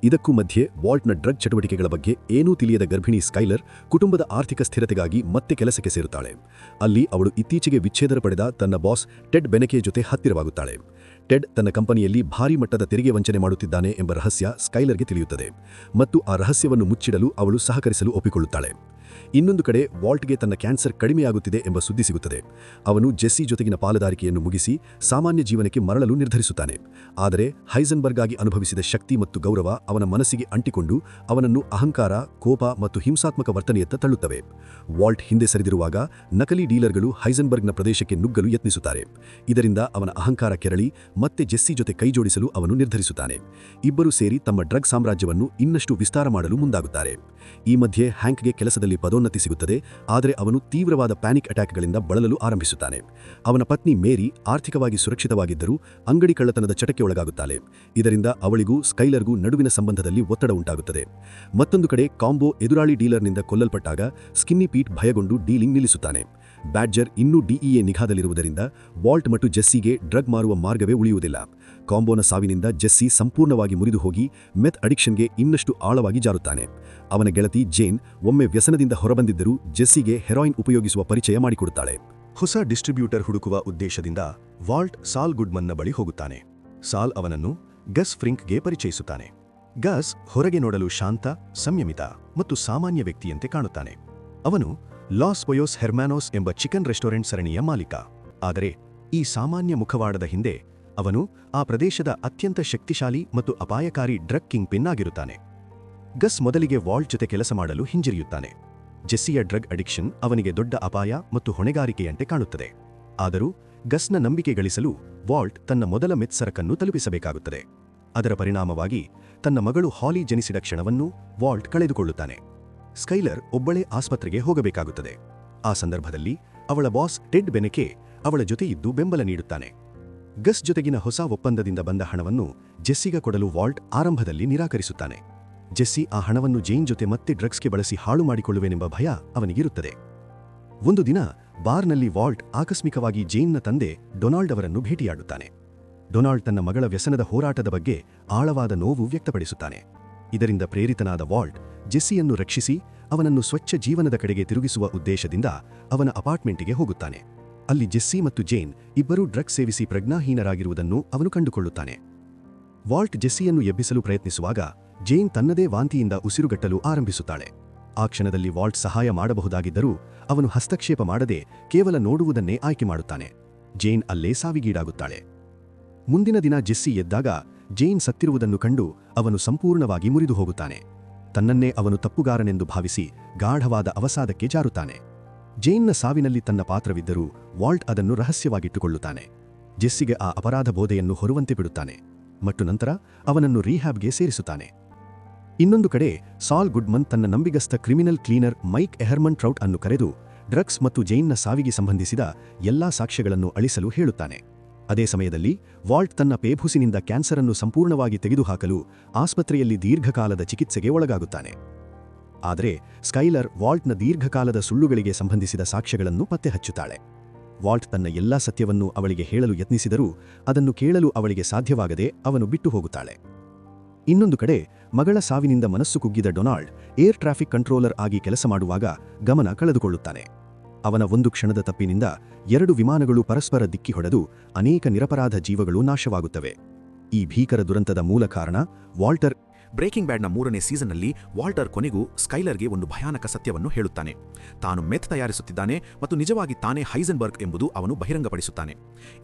ಇದಕ್ಕೂ ಮಧ್ಯೆ ವಾಲ್ಟ್ನ ಡ್ರಗ್ ಚಟುವಟಿಕೆಗಳ ಬಗ್ಗೆ ಏನೂ ತಿಳಿಯದ ಗರ್ಭಿಣಿ ಸ್ಕೈಲರ್ ಕುಟುಂಬದ ಆರ್ಥಿಕ ಸ್ಥಿರತೆಗಾಗಿ ಮತ್ತೆ ಕೆಲಸಕ್ಕೆ ಸೇರುತ್ತಾಳೆ. ಅಲ್ಲಿ ಅವಳು ಇತ್ತೀಚೆಗೆ ವಿಚ್ಛೇದನ ಪಡೆದ ತನ್ನ ಬಾಸ್ ಟೆಡ್ ಬೆನೆಕೆ ಜೊತೆ ಹತ್ತಿರವಾಗುತ್ತಾಳೆ. ಟೆಡ್ ತನ್ನ ಕಂಪನಿಯಲ್ಲಿ ಭಾರೀ ಮಟ್ಟದ ತೆರಿಗೆ ವಂಚನೆ ಮಾಡುತ್ತಿದ್ದಾನೆ ಎಂಬ ರಹಸ್ಯ ಸ್ಕೈಲರ್ಗೆ ತಿಳಿಯುತ್ತದೆ ಮತ್ತು ಆ ರಹಸ್ಯವನ್ನು ಮುಚ್ಚಿಡಲು ಅವಳು ಸಹಕರಿಸಲು ಒಪ್ಪಿಕೊಳ್ಳುತ್ತಾಳೆ. ಇನ್ನೊಂದು ಕಡೆ ವಾಲ್ಟ್ಗೆ ತನ್ನ ಕ್ಯಾನ್ಸರ್ ಕಡಿಮೆಯಾಗುತ್ತಿದೆ ಎಂಬ ಸುದ್ದಿ ಸಿಗುತ್ತದೆ. ಅವನು ಜೆಸ್ಸಿ ಜೊತೆಗಿನ ಪಾಲುದಾರಿಕೆಯನ್ನು ಮುಗಿಸಿ ಸಾಮಾನ್ಯ ಜೀವನಕ್ಕೆ ಮರಳಲು ನಿರ್ಧರಿಸುತ್ತಾನೆ. ಆದರೆ ಹೈಸೆನ್ಬರ್ಗ್ ಆಗಿ ಅನುಭವಿಸಿದ ಶಕ್ತಿ ಮತ್ತು ಗೌರವ ಅವನ ಮನಸ್ಸಿಗೆ ಅಂಟಿಕೊಂಡು ಅವನನ್ನು ಅಹಂಕಾರ, ಕೋಪ ಮತ್ತು ಹಿಂಸಾತ್ಮಕ ವರ್ತನೆಯತ್ತ ತಳ್ಳುತ್ತವೆ. ವಾಲ್ಟ್ ಹಿಂದೆ ಸರಿದಿರುವಾಗ ನಕಲಿ ಡೀಲರ್ಗಳು ಹೈಸೆನ್ಬರ್ಗ್ನ ಪ್ರದೇಶಕ್ಕೆ ನುಗ್ಗಲು ಯತ್ನಿಸುತ್ತಾರೆ. ಇದರಿಂದ ಅವನ ಅಹಂಕಾರ ಕೆರಳಿ ಮತ್ತೆ ಜೆಸ್ಸಿ ಜೊತೆ ಕೈಜೋಡಿಸಲು ಅವನು ನಿರ್ಧರಿಸುತ್ತಾನೆ. ಇಬ್ಬರು ಸೇರಿ ತಮ್ಮ ಡ್ರಗ್ ಸಾಮ್ರಾಜ್ಯವನ್ನು ಇನ್ನಷ್ಟು ವಿಸ್ತಾರ ಮಾಡಲು ಮುಂದಾಗುತ್ತಾರೆ. ಈ ಮಧ್ಯೆ ಹ್ಯಾಂಕ್ಗೆ ಕೆಲಸದಲ್ಲಿ ಪದೋನ್ನತಿ ಸಿಗುತ್ತದೆ. ಆದರೆ ಅವನು ತೀವ್ರವಾದ ಪ್ಯಾನಿಕ್ ಅಟ್ಯಾಕ್ಗಳಿಂದ ಬಳಲಲು ಆರಂಭಿಸುತ್ತಾನೆ. ಅವನ ಪತ್ನಿ ಮೇರಿ ಆರ್ಥಿಕವಾಗಿ ಸುರಕ್ಷಿತವಾಗಿದ್ದರೂ ಅಂಗಡಿ ಕಳ್ಳತನದ ಚಟಕ್ಕೆ ಒಳಗಾಗುತ್ತಾಳೆ. ಇದರಿಂದ ಅವಳಿಗೂ ಸ್ಕೈಲರ್ಗೂ ನಡುವಿನ ಸಂಬಂಧದಲ್ಲಿ ಒತ್ತಡ ಉಂಟಾಗುತ್ತದೆ. ಮತ್ತೊಂದು ಕಡೆ ಕಾಂಬೋ ಎದುರಾಳಿ ಡೀಲರ್ನಿಂದ ಕೊಲ್ಲಲ್ಪಟ್ಟಾಗ ಸ್ಕಿನ್ನಿ ಪೀಟ್ ಭಯಗೊಂಡು ಡೀಲಿಂಗ್ ನಿಲ್ಲಿಸುತ್ತಾನೆ. ಬ್ಯಾಡ್ಜರ್ ಇನ್ನೂ ಡಿಇಎ ನಿಗಾದಲ್ಲಿರುವುದರಿಂದ ವಾಲ್ಟ್ ಮತ್ತು ಜೆಸ್ಸಿಗೆ ಡ್ರಗ್ ಮಾರುವ ಮಾರ್ಗವೇ ಉಳಿಯುವುದಿಲ್ಲ. ಕಾಂಬೋನ ಸಾವಿನಿಂದ ಜೆಸ್ಸಿ ಸಂಪೂರ್ಣವಾಗಿ ಮುರಿದು ಹೋಗಿ ಮೆತ್ ಅಡಿಕ್ಷನ್ಗೆ ಇನ್ನಷ್ಟು ಆಳವಾಗಿ ಜಾರುತ್ತಾನೆ. ಅವನ ಗೆಳತಿ ಜೇನ್ ಒಮ್ಮೆ ವ್ಯಸನದಿಂದ ಹೊರಬಂದಿದ್ದರೂ ಜೆಸ್ಸಿಗೆ ಹೆರಾಯಿನ್ ಉಪಯೋಗಿಸುವ ಪರಿಚಯ ಮಾಡಿಕೊಡುತ್ತಾಳೆ. ಹೊಸ ಡಿಸ್ಟ್ರಿಬ್ಯೂಟರ್ ಹುಡುಕುವ ಉದ್ದೇಶದಿಂದ ವಾಲ್ಟ್ ಸಾಲ್ ಗುಡ್ಮನ್ನ ಬಳಿ ಹೋಗುತ್ತಾನೆ. ಸಾಲ್ ಅವನನ್ನು ಗಸ್ ಫ್ರಿಂಕ್ಗೆ ಪರಿಚಯಿಸುತ್ತಾನೆ. ಗಸ್ ಹೊರಗೆ ನೋಡಲು ಶಾಂತ, ಸಂಯಮಿತ ಮತ್ತು ಸಾಮಾನ್ಯ ವ್ಯಕ್ತಿಯಂತೆ ಕಾಣುತ್ತಾನೆ. ಅವನು ಲಾಸ್ ಪೊಯೋಸ್ ಹೆರ್ಮ್ಯಾನೋಸ್ ಎಂಬ ಚಿಕನ್ ರೆಸ್ಟೋರೆಂಟ್ ಸರಣಿಯ ಮಾಲೀಕ. ಆದರೆ ಈ ಸಾಮಾನ್ಯ ಮುಖವಾಡದ ಹಿಂದೆ ಅವನು ಆ ಪ್ರದೇಶದ ಅತ್ಯಂತ ಶಕ್ತಿಶಾಲಿ ಮತ್ತು ಅಪಾಯಕಾರಿ ಡ್ರಗ್ ಕಿಂಗ್ ಪಿನ್ ಆಗಿರುತ್ತಾನೆ. ಗಸ್ ಮೊದಲಿಗೆ ವಾಲ್ಟ್ ಜೊತೆ ಕೆಲಸ ಮಾಡಲು ಹಿಂಜರಿಯುತ್ತಾನೆ. ಜೆಸ್ಸಿಯ ಡ್ರಗ್ ಅಡಿಕ್ಷನ್ ಅವನಿಗೆ ದೊಡ್ಡ ಅಪಾಯ ಮತ್ತು ಹೊಣೆಗಾರಿಕೆಯಂತೆ ಕಾಣುತ್ತದೆ. ಆದರೂ ಗಸ್ನ ನಂಬಿಕೆ ಗಳಿಸಲು ವಾಲ್ಟ್ ತನ್ನ ಮೊದಲ ಮೆತ್ ಸರಕನ್ನು ತಲುಪಿಸಬೇಕಾಗುತ್ತದೆ. ಅದರ ಪರಿಣಾಮವಾಗಿ ತನ್ನ ಮಗಳು ಹಾಲಿ ಜನಿಸಿದ ಕ್ಷಣವನ್ನು ವಾಲ್ಟ್ ಕಳೆದುಕೊಳ್ಳುತ್ತಾನೆ. ಸ್ಕೈಲರ್ ಒಬ್ಬಳೇ ಆಸ್ಪತ್ರೆಗೆ ಹೋಗಬೇಕಾಗುತ್ತದೆ. ಆ ಸಂದರ್ಭದಲ್ಲಿ ಅವಳ ಬಾಸ್ ಟೆಡ್ ಬೆನೆಕೆ ಅವಳ ಜೊತೆ ಇದ್ದು ಬೆಂಬಲ ನೀಡುತ್ತಾನೆ. ಗಸ್ ಜೊತೆಗಿನ ಹೊಸ ಒಪ್ಪಂದದಿಂದ ಬಂದ ಹಣವನ್ನು ಜೆಸ್ಸಿಗೆ ಕೊಡಲು ವಾಲ್ಟ್ ಆರಂಭದಲ್ಲಿ ನಿರಾಕರಿಸುತ್ತಾನೆ. ಜೆಸ್ಸಿ ಆ ಹಣವನ್ನು ಜೇನ್ ಜೊತೆ ಮತ್ತೆ ಡ್ರಗ್ಸ್ಗೆ ಬಳಸಿ ಹಾಳು ಮಾಡಿಕೊಳ್ಳುವೆನೆಂಬ ಭಯ ಅವನಿಗಿರುತ್ತದೆ. ಒಂದು ದಿನ ಬಾರ್ನಲ್ಲಿ ವಾಲ್ಟ್ ಆಕಸ್ಮಿಕವಾಗಿ ಜೇನ್ನ ತಂದೆ ಡೊನಾಲ್ಡ್ ಅವರನ್ನು ಭೇಟಿಯಾಡುತ್ತಾನೆ. ಡೊನಾಲ್ಡ್ ತನ್ನ ಮಗಳ ವ್ಯಸನದ ಹೋರಾಟದ ಬಗ್ಗೆ ಆಳವಾದ ನೋವು ವ್ಯಕ್ತಪಡಿಸುತ್ತಾನೆ. ಇದರಿಂದ ಪ್ರೇರಿತನಾದ ವಾಲ್ಟ್ ಜೆಸ್ಸಿಯನ್ನು ರಕ್ಷಿಸಿ ಅವನನ್ನು ಸ್ವಚ್ಛ ಜೀವನದ ಕಡೆಗೆ ತಿರುಗಿಸುವ ಉದ್ದೇಶದಿಂದ ಅವನ ಅಪಾರ್ಟ್ಮೆಂಟಿಗೆ ಹೋಗುತ್ತಾನೆ. ಅಲ್ಲಿ ಜೆಸ್ಸಿ ಮತ್ತು ಜೇನ್ ಇಬ್ಬರೂ ಡ್ರಗ್ಸ್ ಸೇವಿಸಿ ಪ್ರಜ್ಞಾಹೀನರಾಗಿರುವುದನ್ನು ಅವನು ಕಂಡುಕೊಳ್ಳುತ್ತಾನೆ. ವಾಲ್ಟ್ ಜೆಸ್ಸಿಯನ್ನು ಎಬ್ಬಿಸಲು ಪ್ರಯತ್ನಿಸುವಾಗ ಜೇನ್ ತನ್ನದೇ ವಾಂತಿಯಿಂದ ಉಸಿರುಗಟ್ಟಲು ಆರಂಭಿಸುತ್ತಾಳೆ. ಆ ಕ್ಷಣದಲ್ಲಿ ವಾಲ್ಟ್ ಸಹಾಯ ಮಾಡಬಹುದಾಗಿದ್ದರೂ ಅವನು ಹಸ್ತಕ್ಷೇಪ ಮಾಡದೆ ಕೇವಲ ನೋಡುವುದನ್ನೇ ಆಯ್ಕೆ ಮಾಡುತ್ತಾನೆ. ಜೇನ್ ಅಲ್ಲೇ ಸಾವಿಗೀಡಾಗುತ್ತಾಳೆ. ಮುಂದಿನ ದಿನ ಜೆಸ್ಸಿ ಎದ್ದಾಗ ಜೇನ್ ಸತ್ತಿರುವುದನ್ನು ಕಂಡು ಅವನು ಸಂಪೂರ್ಣವಾಗಿ ಮುರಿದು ಹೋಗುತ್ತಾನೆ. ತನ್ನನ್ನೇ ಅವನು ತಪ್ಪುಗಾರನೆಂದು ಭಾವಿಸಿ ಗಾಢವಾದ ಅವಸಾದಕ್ಕೆ ಜಾರುತ್ತಾನೆ. ಜೇನ್ನ ಸಾವಿನಲ್ಲಿ ತನ್ನ ಪಾತ್ರವಿದ್ದರೂ ವಾಲ್ಟ್ ಅದನ್ನು ರಹಸ್ಯವಾಗಿಟ್ಟುಕೊಳ್ಳುತ್ತಾನೆ. ಜೆಸ್ಸಿಗೆ ಆ ಅಪರಾಧ ಬೋಧೆಯನ್ನು ಹೊರುವಂತೆ ಬಿಡುತ್ತಾನೆ ಮತ್ತು ನಂತರ ಅವನನ್ನು ರೀಹ್ಯಾಬ್ಗೆ ಸೇರಿಸುತ್ತಾನೆ. ಇನ್ನೊಂದು ಕಡೆ ಸಾಲ್ ಗುಡ್ಮನ್ ತನ್ನ ನಂಬಿಗಸ್ತ ಕ್ರಿಮಿನಲ್ ಕ್ಲೀನರ್ ಮೈಕ್ ಎಹರ್ಮನ್ ಟ್ರೌಟ್ ಅನ್ನು ಕರೆದು ಡ್ರಗ್ಸ್ ಮತ್ತು ಜೇನ್ನ ಸಾವಿಗೆ ಸಂಬಂಧಿಸಿದ ಎಲ್ಲಾ ಸಾಕ್ಷ್ಯಗಳನ್ನು ಅಳಿಸಲು ಹೇಳುತ್ತಾನೆ. ಅದೇ ಸಮಯದಲ್ಲಿ ವಾಲ್ಟ್ ತನ್ನ ಪೇಭುಸಿನಿಂದ ಕ್ಯಾನ್ಸರನ್ನು ಸಂಪೂರ್ಣವಾಗಿ ತೆಗೆದುಹಾಕಲು ಆಸ್ಪತ್ರೆಯಲ್ಲಿ ದೀರ್ಘಕಾಲದ ಚಿಕಿತ್ಸೆಗೆ ಒಳಗಾಗುತ್ತಾನೆ. ಆದರೆ ಸ್ಕೈಲರ್ ವಾಲ್ಟ್ನ ದೀರ್ಘಕಾಲದ ಸುಳ್ಳುಗಳಿಗೆ ಸಂಬಂಧಿಸಿದ ಸಾಕ್ಷ್ಯಗಳನ್ನು ಪತ್ತೆ ಹಚ್ಚುತ್ತಾಳೆ. ವಾಲ್ಟ್ ತನ್ನ ಎಲ್ಲಾ ಸತ್ಯವನ್ನು ಅವಳಿಗೆ ಹೇಳಲು ಯತ್ನಿಸಿದರೂ ಅದನ್ನು ಕೇಳಲು ಅವಳಿಗೆ ಸಾಧ್ಯವಾಗದೆ ಅವನು ಬಿಟ್ಟು ಹೋಗುತ್ತಾಳೆ. ಇನ್ನೊಂದು ಕಡೆ ಮಗಳ ಸಾವಿನಿಂದ ಮನಸ್ಸು ಕುಗ್ಗಿದ ಡೊನಾಲ್ಡ್ ಏರ್ ಟ್ರಾಫಿಕ್ ಕಂಟ್ರೋಲರ್ ಆಗಿ ಕೆಲಸ ಮಾಡುವಾಗ ಗಮನ ಕಳೆದುಕೊಳ್ಳುತ್ತಾನೆ. ಅವನ ಒಂದು ಕ್ಷಣದ ತಪ್ಪಿನಿಂದ 2 ವಿಮಾನಗಳು ಪರಸ್ಪರ ದಿಕ್ಕಿ ಹೊಡೆದು ಅನೇಕ ನಿರಪರಾಧ ಜೀವಗಳು ನಾಶವಾಗುತ್ತವೆ. ಈ ಭೀಕರ ದುರಂತದ ಮೂಲ ಕಾರಣ ವಾಲ್ಟರ್. ಬ್ರೇಕಿಂಗ್ ಬ್ಯಾಡ್ನ 3ನೇ ಸೀಸನ್ನಲ್ಲಿ ವಾಲ್ಟರ್ ಕೊನೆಗೂ ಸ್ಕೈಲರ್ಗೆ ಒಂದು ಭಯಾನಕ ಸತ್ಯವನ್ನು ಹೇಳುತ್ತಾನೆ. ತಾನು ಮೆತ್ ತಯಾರಿಸುತ್ತಿದ್ದಾನೆ ಮತ್ತು ನಿಜವಾಗಿ ತಾನೇ ಹೈಸೆನ್ಬರ್ಗ್ ಎಂಬುದು ಅವನು ಬಹಿರಂಗಪಡಿಸುತ್ತಾನೆ.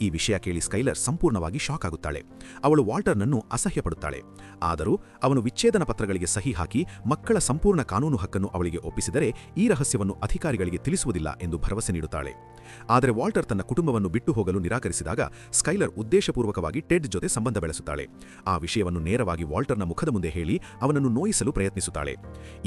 ಈ ವಿಷಯ ಕೇಳಿ ಸ್ಕೈಲರ್ ಸಂಪೂರ್ಣವಾಗಿ ಶಾಕ್ ಆಗುತ್ತಾಳೆ. ಅವಳು ವಾಲ್ಟರ್ನನ್ನು ಅಸಹ್ಯಪಡುತ್ತಾಳೆ. ಆದರೂ ಅವನು ವಿಚ್ಛೇದನ ಪತ್ರಗಳಿಗೆ ಸಹಿ ಹಾಕಿ ಮಕ್ಕಳ ಸಂಪೂರ್ಣ ಕಾನೂನು ಹಕ್ಕನ್ನು ಅವಳಿಗೆ ಒಪ್ಪಿಸಿದರೆ ಈ ರಹಸ್ಯವನ್ನು ಅಧಿಕಾರಿಗಳಿಗೆ ತಿಳಿಸುವುದಿಲ್ಲ ಎಂದು ಭರವಸೆ ನೀಡುತ್ತಾಳೆ. ಆದರೆ ವಾಲ್ಟರ್ ತನ್ನ ಕುಟುಂಬವನ್ನು ಬಿಟ್ಟು ಹೋಗಲು ನಿರಾಕರಿಸಿದಾಗ ಸ್ಕೈಲರ್ ಉದ್ದೇಶಪೂರ್ವಕವಾಗಿ ಟೆಡ್ ಜೊತೆ ಸಂಬಂಧ ಬೆಳೆಸುತ್ತಾಳೆ. ಆ ವಿಷಯವನ್ನು ನೇರವಾಗಿ ವಾಲ್ಟರ್ನ ಮುಖದ ಮುಂದೆ ಹೇಳಿ ಅವನನ್ನು ನೋಯಿಸಲು ಪ್ರಯತ್ನಿಸುತ್ತಾಳೆ.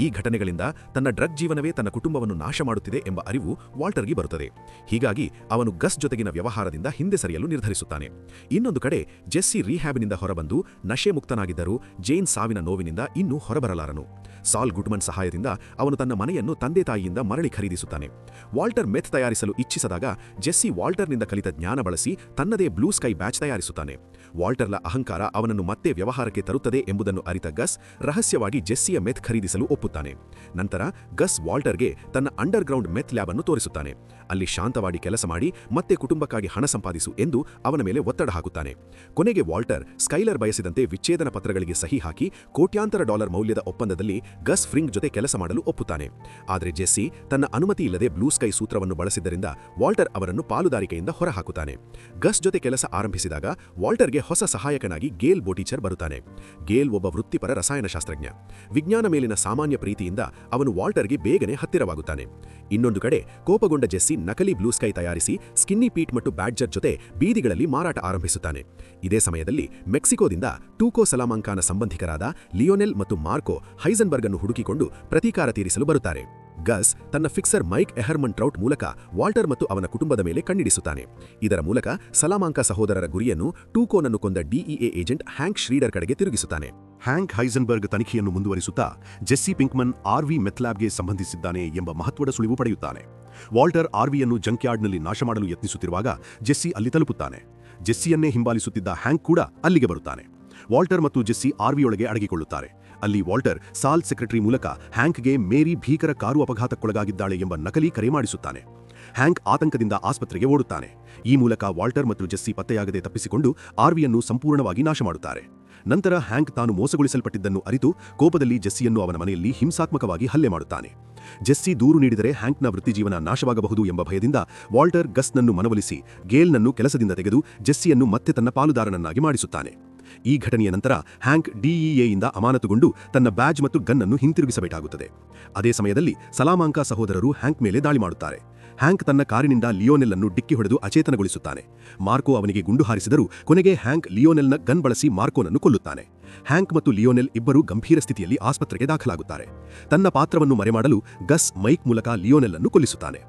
ಈ ಘಟನೆಗಳಿಂದ ತನ್ನ ಡ್ರಗ್ ಜೀವನವೇ ತನ್ನ ಕುಟುಂಬವನ್ನು ನಾಶ ಮಾಡುತ್ತಿದೆ ಎಂಬ ಅರಿವು ವಾಲ್ಟರ್ಗೆ ಬರುತ್ತದೆ. ಹೀಗಾಗಿ ಅವನು ಗಸ್ ಜೊತೆಗಿನ ವ್ಯವಹಾರದಿಂದ ಹಿಂದೆ ಸರಿಯಲು ನಿರ್ಧರಿಸುತ್ತಾನೆ. ಇನ್ನೊಂದು ಕಡೆ ಜೆಸ್ಸಿ ರೀಹ್ಯಾಬ್ನಿಂದ ಹೊರಬಂದು ನಶೆ ಮುಕ್ತನಾಗಿದ್ದರೂ ಜೇನ್ ಸಾವಿನ ನೋವಿನಿಂದ ಇನ್ನೂ ಹೊರಬರಲಾರನು. ಸಾಲ್ ಗುಡ್ಮನ್ ಸಹಾಯದಿಂದ ಅವನು ತನ್ನ ಮನೆಯನ್ನು ತಂದೆ ತಾಯಿಯಿಂದ ಮರಳಿ ಖರೀದಿಸುತ್ತಾನೆ. ವಾಲ್ಟರ್ ಮೆತ್ ತಯಾರಿಸಲು ಇಚ್ಛಿಸಿದಾಗ ಜೆಸ್ಸಿ ವಾಲ್ಟರ್ನಿಂದ ಕಲಿತ ಜ್ಞಾನ ಬಳಸಿ ತನ್ನದೇ ಬ್ಲೂ ಸ್ಕೈ ಬ್ಯಾಚ್ ತಯಾರಿಸುತ್ತಾನೆ. ವಾಲ್ಟರ್ನ ಅಹಂಕಾರ ಅವನನ್ನು ಮತ್ತೆ ವ್ಯವಹಾರಕ್ಕೆ ತರುತ್ತದೆ ಎಂಬುದನ್ನು ಅರಿತ ಗಸ್ ರಹಸ್ಯವಾಗಿ ಜೆಸ್ಸಿಯ ಮೆತ್ ಖರೀದಿಸಲು ಒಪ್ಪುತ್ತಾನೆ. ನಂತರ ಗಸ್ ವಾಲ್ಟರ್ಗೆ ತನ್ನ ಅಂಡರ್ಗ್ರೌಂಡ್ ಮೆತ್ ಲ್ಯಾಬ್ ಅನ್ನು ತೋರಿಸುತ್ತಾನೆ. ಅಲ್ಲಿ ಶಾಂತವಾಗಿ ಕೆಲಸ ಮಾಡಿ ಮತ್ತೆ ಕುಟುಂಬಕ್ಕಾಗಿ ಹಣ ಸಂಪಾದಿಸು ಎಂದು ಅವನ ಮೇಲೆ ಒತ್ತಡ ಹಾಕುತ್ತಾನೆ. ಕೊನೆಗೆ ವಾಲ್ಟರ್ ಸ್ಕೈಲರ್ ಬಯಸಿದಂತೆ ವಿಚ್ಛೇದನ ಪತ್ರಗಳಿಗೆ ಸಹಿ ಹಾಕಿ ಕೋಟ್ಯಾಂತರ $ಕೋಟಿ ಮೌಲ್ಯದ ಒಪ್ಪಂದದಲ್ಲಿ ಗಸ್ ಫ್ರಿಂಗ್ ಜೊತೆ ಕೆಲಸ ಮಾಡಲು ಒಪ್ಪುತ್ತಾನೆ. ಆದರೆ ಜೆಸ್ಸಿ ತನ್ನ ಅನುಮತಿ ಇಲ್ಲದೆ ಬ್ಲೂ ಸ್ಕೈ ಸೂತ್ರವನ್ನು ಬಳಸಿದ್ದರಿಂದ ವಾಲ್ಟರ್ ಅವರನ್ನು ಪಾಲುದಾರಿಕೆಯಿಂದ ಹೊರಹಾಕುತ್ತಾನೆ. ಗಸ್ ಜೊತೆ ಕೆಲಸ ಆರಂಭಿಸಿದಾಗ ವಾಲ್ಟರ್ಗೆ ಹೊಸ ಸಹಾಯಕನಾಗಿ ಗೇಲ್ ಬೋಟಿಚರ್ ಬರುತ್ತಾನೆ. ಗೇಲ್ ಒಬ್ಬ ವೃತ್ತಿಪರ ರಸಾಯನಶಾಸ್ತ್ರಜ್ಞ. ವಿಜ್ಞಾನ ಮೇಲಿನ ಸಾಮಾನ್ಯ ಪ್ರೀತಿಯಿಂದ ಅವನು ವಾಲ್ಟರ್ಗೆ ಬೇಗನೆ ಹತ್ತಿರವಾಗುತ್ತಾನೆ. ಇನ್ನೊಂದು ಕಡೆ ಕೋಪಗೊಂಡ ಜೆಸ್ಸಿ ನಕಲಿ ಬ್ಲೂ ಸ್ಕೈ ತಯಾರಿಸಿ ಸ್ಕಿನ್ನಿ ಪೀಟ್ ಮತ್ತು ಬ್ಯಾಡ್ಜರ್ ಜೊತೆ ಬೀದಿಗಳಲ್ಲಿ ಮಾರಾಟ ಆರಂಭಿಸುತ್ತಾನೆ. ಇದೇ ಸಮಯದಲ್ಲಿ ಮೆಕ್ಸಿಕೋದಿಂದ ಟೂಕೋ ಸಲಾಮಾಂಕಾನ ಸಂಬಂಧಿಕರಾದ ಲಿಯೋನೆಲ್ ಮತ್ತು ಮಾರ್ಕೋ ಹೈಸೆನ್ಬರ್ಗ್ ಅನ್ನು ಹುಡುಕಿಕೊಂಡು ಪ್ರತೀಕಾರ ತೀರಿಸಲು ಬರುತ್ತಾರೆ. ಗಸ್ ತನ್ನ ಫಿಕ್ಸರ್ ಮೈಕ್ ಎಹರ್ಮನ್ ಟ್ರೌಟ್ ಮೂಲಕ ವಾಲ್ಟರ್ ಮತ್ತು ಅವನ ಕುಟುಂಬದ ಮೇಲೆ ಕಣ್ಣಿಡಿಸುತ್ತಾನೆ. ಇದರ ಮೂಲಕ ಸಲಾಮಾಂಕಾ ಸಹೋದರರ ಗುರಿಯನ್ನು ಟೂಕೋನನ್ನು ಕೊಂದ ಡಿಇಎ ಏಜೆಂಟ್ ಹ್ಯಾಂಕ್ ಶ್ರೀಡರ್ ಕಡೆಗೆ ತಿರುಗಿಸುತ್ತಾನೆ. ಹ್ಯಾಂಕ್ ಹೈಸೆನ್ಬರ್ಗ್ ತನಿಖೆಯನ್ನು ಮುಂದುವರಿಸುತ್ತಾ ಜೆಸ್ಸಿ ಪಿಂಕ್ಮನ್ ಆರ್ವಿ ಮೆತ್ಲ್ಯಾಬ್ಗೆ ಸಂಬಂಧಿಸಿದ್ದಾನೆ ಎಂಬ ಮಹತ್ವದ ಸುಳಿವು ಪಡೆಯುತ್ತಾನೆ. ವಾಲ್ಟರ್ ಆರ್ವಿಯನ್ನು ಜಂಕ್ಯಾರ್ಡ್ನಲ್ಲಿ ನಾಶ ಮಾಡಲು ಯತ್ನಿಸುತ್ತಿರುವಾಗ ಜೆಸ್ಸಿ ಅಲ್ಲಿ ತಲುಪುತ್ತಾನೆ. ಜೆಸ್ಸಿಯನ್ನೇ ಹಿಂಬಾಲಿಸುತ್ತಿದ್ದ ಹ್ಯಾಂಕ್ ಕೂಡ ಅಲ್ಲಿಗೆ ಬರುತ್ತಾನೆ. ವಾಲ್ಟರ್ ಮತ್ತು ಜೆಸ್ಸಿ ಆರ್ವಿಯೊಳಗೆ ಅಡಗಿಕೊಳ್ಳುತ್ತಾರೆ. ಅಲ್ಲಿ ವಾಲ್ಟರ್ ಸಾಲ್ ಸೆಕ್ರೆಟರಿ ಮೂಲಕ ಹ್ಯಾಂಕ್ಗೆ ಮೇರಿ ಭೀಕರ ಕಾರು ಅಪಘಾತಕ್ಕೊಳಗಾಗಿದ್ದಾಳೆ ಎಂಬ ನಕಲಿ ಕರೆ ಮಾಡಿಸುತ್ತಾನೆ. ಹ್ಯಾಂಕ್ ಆತಂಕದಿಂದ ಆಸ್ಪತ್ರೆಗೆ ಓಡುತ್ತಾನೆ. ಈ ಮೂಲಕ ವಾಲ್ಟರ್ ಮತ್ತು ಜೆಸ್ಸಿ ಪತ್ತೆಯಾಗದೆ ತಪ್ಪಿಸಿಕೊಂಡು ಆರ್ವಿಯನ್ನು ಸಂಪೂರ್ಣವಾಗಿ ನಾಶ ಮಾಡುತ್ತಾರೆ. ನಂತರ ಹ್ಯಾಂಕ್ ತಾನು ಮೋಸಗೊಳಿಸಲ್ಪಟ್ಟಿದ್ದನ್ನು ಅರಿತು ಕೋಪದಲ್ಲಿ ಜೆಸ್ಸಿಯನ್ನು ಅವನ ಮನೆಯಲ್ಲಿ ಹಿಂಸಾತ್ಮಕವಾಗಿ ಹಲ್ಲೆ ಮಾಡುತ್ತಾನೆ. ಜೆಸ್ಸಿ ದೂರು ನೀಡಿದರೆ ಹ್ಯಾಂಕ್ನ ವೃತ್ತಿಜೀವನ ನಾಶವಾಗಬಹುದು ಎಂಬ ಭಯದಿಂದ ವಾಲ್ಟರ್ ಗಸ್ನನ್ನು ಮನವೊಲಿಸಿ ಗೇಲ್ನನ್ನು ಕೆಲಸದಿಂದ ತೆಗೆದು ಜೆಸ್ಸಿಯನ್ನು ಮತ್ತೆ ತನ್ನ ಪಾಲುದಾರನನ್ನಾಗಿ ಮಾಡಿಸುತ್ತಾನೆ. ಈ ಘಟನೆಯ ನಂತರ ಹ್ಯಾಂಕ್ ಡಿಇಎಯಿಂದ ಅಮಾನತುಗೊಂಡು ತನ್ನ ಬ್ಯಾಜ್ ಮತ್ತು ಗನ್ ಅನ್ನು ಹಿಂತಿರುಗಿಸಬೇಕಾಗುತ್ತದೆ. ಅದೇ ಸಮಯದಲ್ಲಿ ಸಲಾಮಾಂಕಾ ಸಹೋದರರು ಹ್ಯಾಂಕ್ ಮೇಲೆ ದಾಳಿ ಮಾಡುತ್ತಾರೆ. ಹ್ಯಾಂಕ್ ತನ್ನ ಕಾರಿನಿಂದ ಲಿಯೋನೆಲ್ ಅನ್ನು ಡಿಕ್ಕಿ ಹೊಡೆದು ಅಚೇತನಗೊಳಿಸುತ್ತಾನೆ. ಮಾರ್ಕೋ ಅವನಿಗೆ ಗುಂಡು ಹಾರಿಸಿದರೂ ಕೊನೆಗೆ ಹ್ಯಾಂಕ್ ಲಿಯೋನೆಲ್ನ ಗನ್ ಬಳಸಿ ಮಾರ್ಕೋನನ್ನು ಕೊಲ್ಲುತ್ತಾನೆ. ಹ್ಯಾಂಕ್ ಮತ್ತು ಲಿಯೋನೆಲ್ ಇಬ್ಬರೂ ಗಂಭೀರ ಸ್ಥಿತಿಯಲ್ಲಿ ಆಸ್ಪತ್ರೆಗೆ ದಾಖಲಾಗುತ್ತಾರೆ. ತನ್ನ ಪಾತ್ರವನ್ನು ಮರೆಮಾಡಲು ಗಸ್ ಮೈಕ್ ಮೂಲಕ ಲಿಯೋನೆಲ್ ಅನ್ನು ಕೊಲ್ಲಿಸುತ್ತಾನೆ.